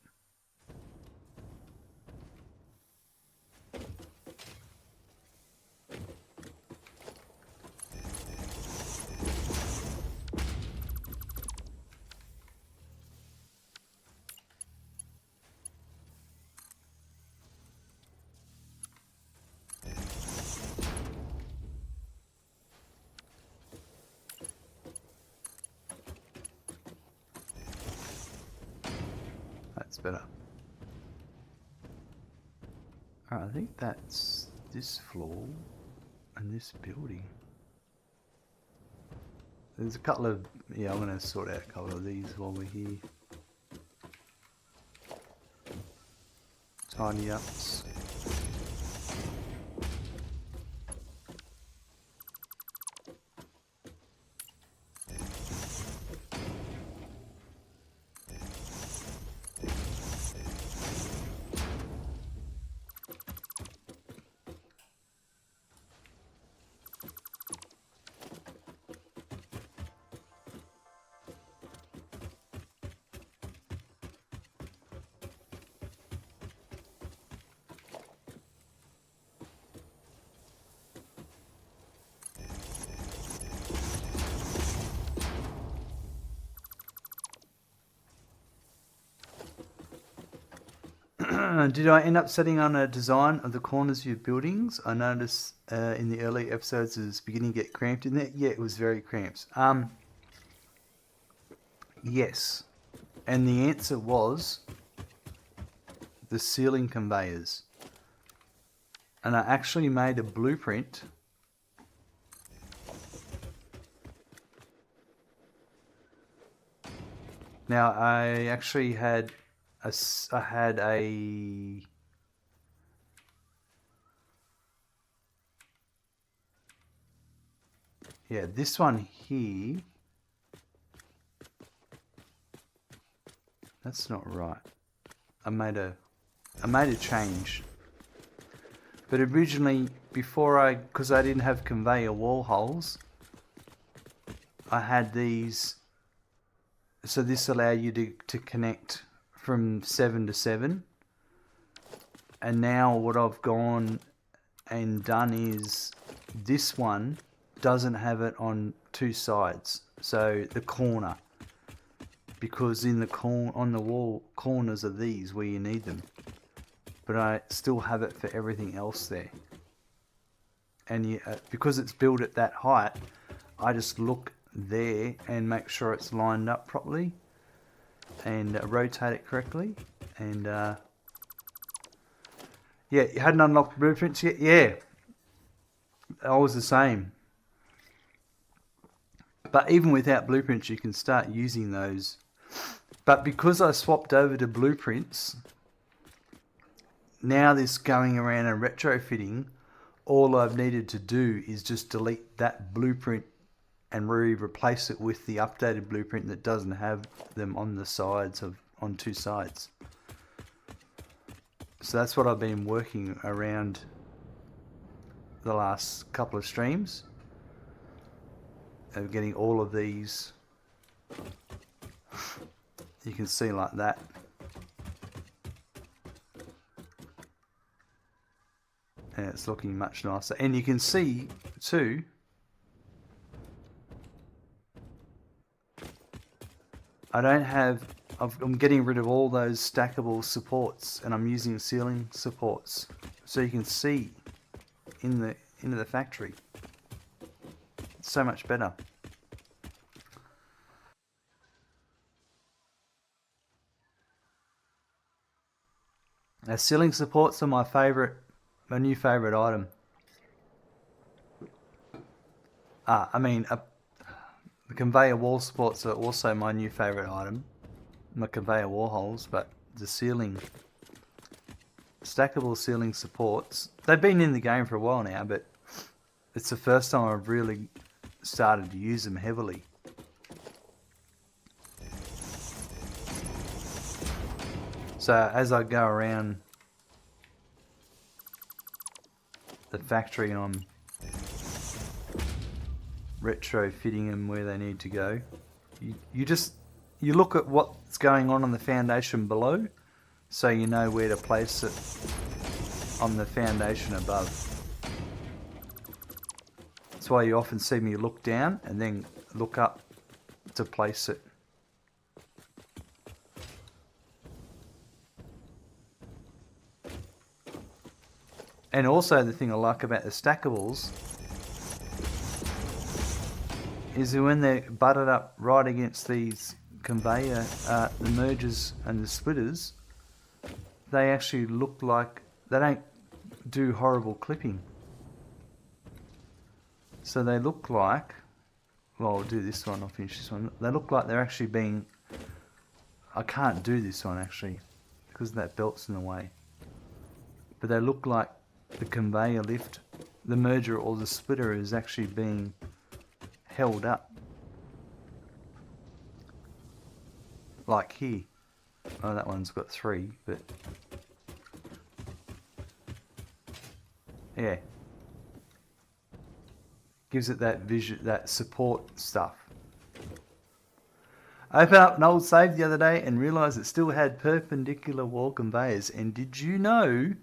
That's better. Alright, I think that's this floor and this building. There's a couple of... yeah, I'm going to sort out a couple of these while we're here. Tidy ups. Did I end up setting on a design of the corners of your buildings? I noticed in the early episodes it was beginning to get cramped in there. Yeah, it was very cramped. Yes. And the answer was the ceiling conveyors. And I actually made a blueprint. Now, I actually had yeah, this one here. That's not right. I made a change. But originally, because I didn't have conveyor wall holes, I had these. So this allowed you to connect from 7 to 7. And now what I've gone and done is this one doesn't have it on two sides. So the corner, because in the on the wall corners are these where you need them. But I still have it for everything else there. And because it's built at that height, I just look there and make sure it's lined up properly and rotate it correctly. And yeah, you hadn't unlocked blueprints yet? Yeah, I was the same. But even without blueprints, you can start using those. But because I swapped over to blueprints, now this going around and retrofitting, all I've needed to do is just delete that blueprint and replace it with the updated blueprint that doesn't have them on the sides on two sides. So that's what I've been working around the last couple of streams, of getting all of these, you can see like that. And it's looking much nicer. And you can see too, I'm getting rid of all those stackable supports and I'm using ceiling supports. So you can see into the factory. It's so much better. Now, ceiling supports are my new favourite item. The conveyor wall supports are also my new favourite item. My conveyor wall holes, but the stackable ceiling supports, they've been in the game for a while now, but it's the first time I've really started to use them heavily. So as I go around the factory and I'm retrofitting them where they need to go. You look at what's going on the foundation below, so you know where to place it on the foundation above. That's why you often see me look down and then look up to place it. And also the thing I like about the stackables is that when they're butted up right against these conveyor, the mergers and the splitters, they actually look like they don't do horrible clipping. So they look like, well, I'll do this one, I'll finish this one. They look like they're actually being, I can't do this one actually because that belt's in the way. But they look like the conveyor lift, the merger or the splitter is actually being held up. Like here. Oh, that one's got 3, but yeah. Gives it that vision, that support stuff. I opened up an old save the other day and realised it still had perpendicular wall conveyors. And did you know,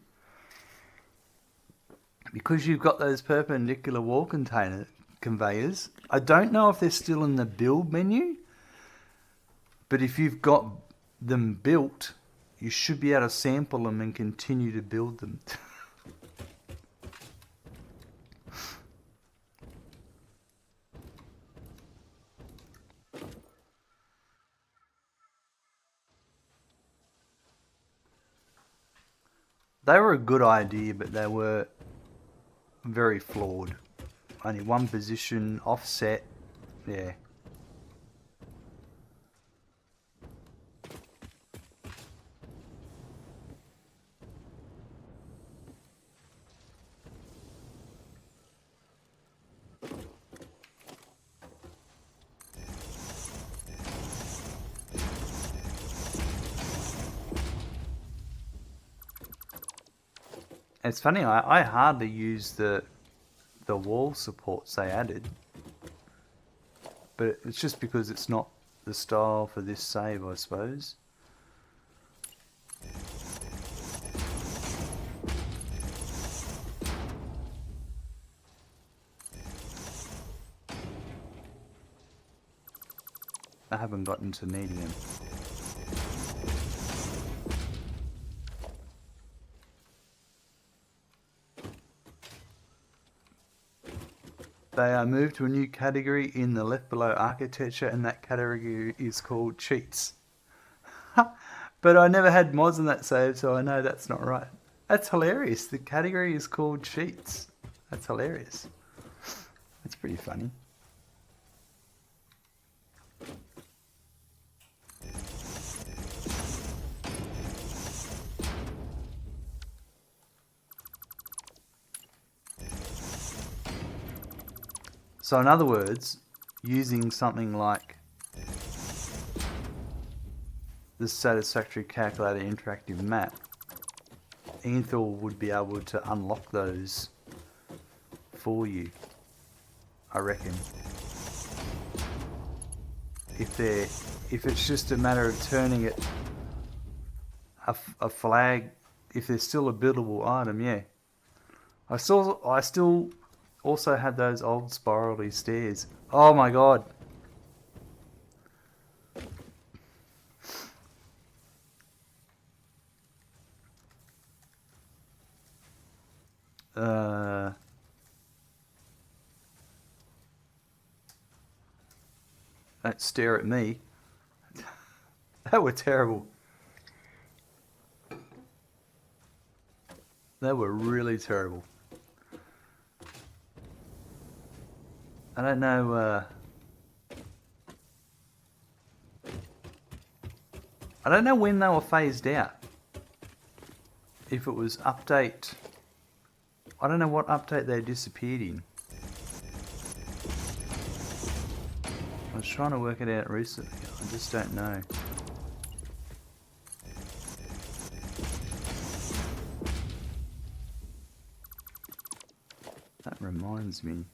because you've got those perpendicular wall conveyors, I don't know if they're still in the build menu, but if you've got them built, you should be able to sample them and continue to build them. They were a good idea, but they were very flawed. Only one position, offset, yeah. It's funny, I hardly use the wall supports they added, but it's just because it's not the style for this save, I suppose. I haven't gotten to needing them. They are moved to a new category in the left below architecture, and that category is called cheats. But I never had mods in that save, so I know that's not right. That's hilarious. The category is called cheats. That's hilarious. That's pretty funny. So in other words, using something like the Satisfactory Calculator Interactive Map, Anthil would be able to unlock those for you, I reckon. If it's just a matter of turning it a flag, if there's still a buildable item, yeah. I still also had those old spirally stairs. Oh my god. Don't stare at me. They were terrible. They were really terrible. I don't know. I don't know when they were phased out. If it was update, I don't know what update they disappeared in. I was trying to work it out recently. I just don't know. That reminds me.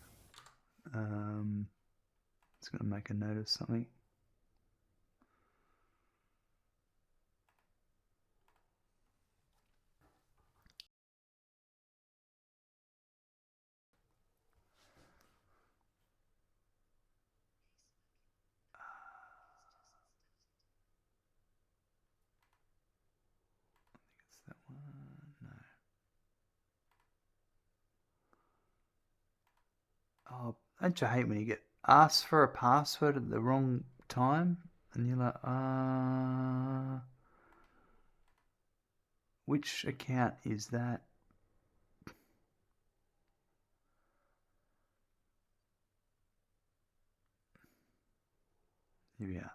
It's going to make a note of something. That one, no. Oh, don't you hate when you get asked for a password at the wrong time and you're like, which account is that? Here we are.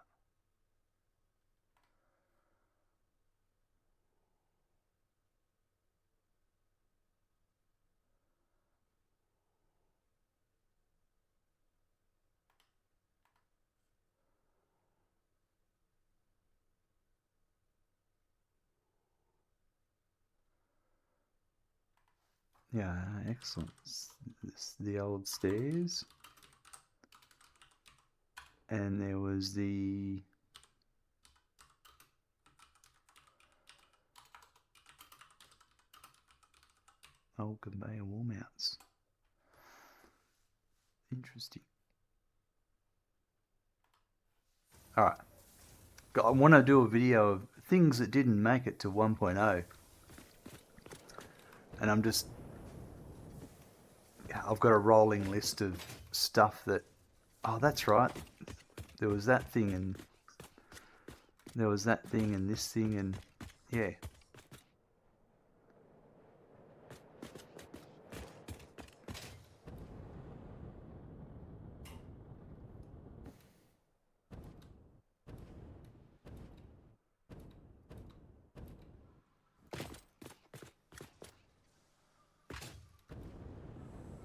Yeah, excellent. This the old stairs. And there was the old conveyor wall mounts. Interesting. Alright. I want to do a video of things that didn't make it to 1.0. And I've got a rolling list of stuff that, oh, that's right. There was that thing and there was that thing and this thing and yeah.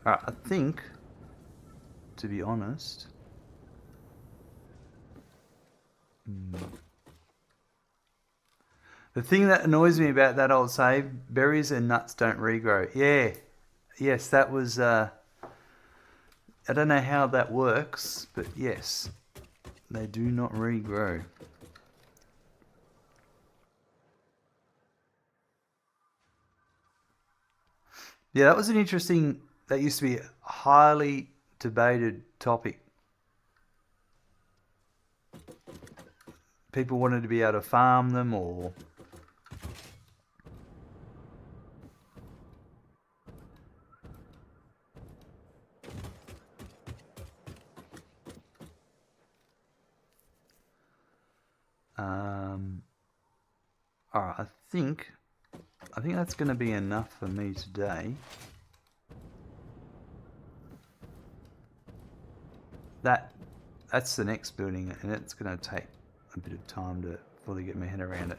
Alright, I think, to be honest, the thing that annoys me about that old save, berries and nuts don't regrow. Yeah, yes, that was, I don't know how that works, but yes, they do not regrow. Yeah, that was an interesting, that used to be a highly debated topic. People wanted to be able to farm them or... Alright, I think that's going to be enough for me today. That's the next building, and it's going to take a bit of time to fully get my head around it.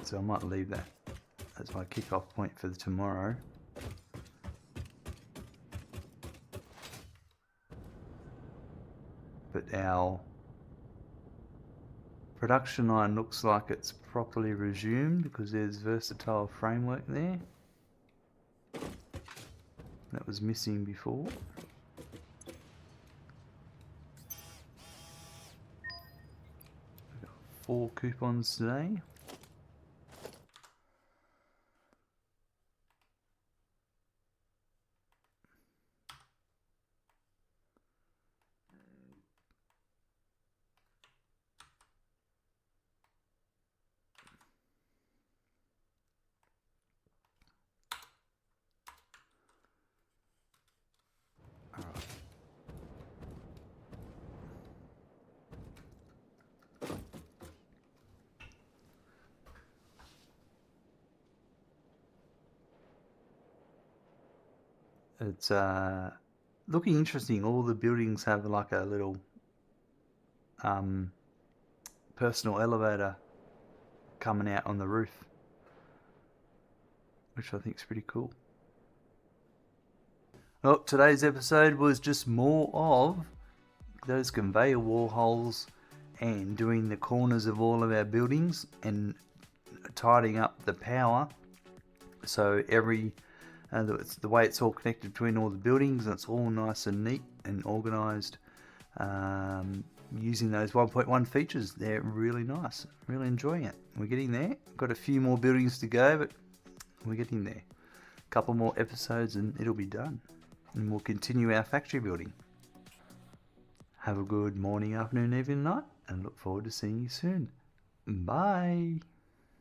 So I might leave that as my kickoff point for tomorrow. But our production line looks like it's properly resumed because there's versatile framework there. That was missing before. We've got 4 coupons today. It's looking interesting. All the buildings have like a little personal elevator coming out on the roof, which I think is pretty cool. Well, today's episode was just more of those conveyor wall holes and doing the corners of all of our buildings and tidying up the power. So the way it's all connected between all the buildings, and it's all nice and neat. and organised using those 1.1 features. They're really nice. Really enjoying it. We're getting there. Got a few more buildings to go, but we're getting there. A couple more episodes and it'll be done. And we'll continue our factory building. Have a good morning, afternoon, evening, night, and look forward to seeing you soon. Bye.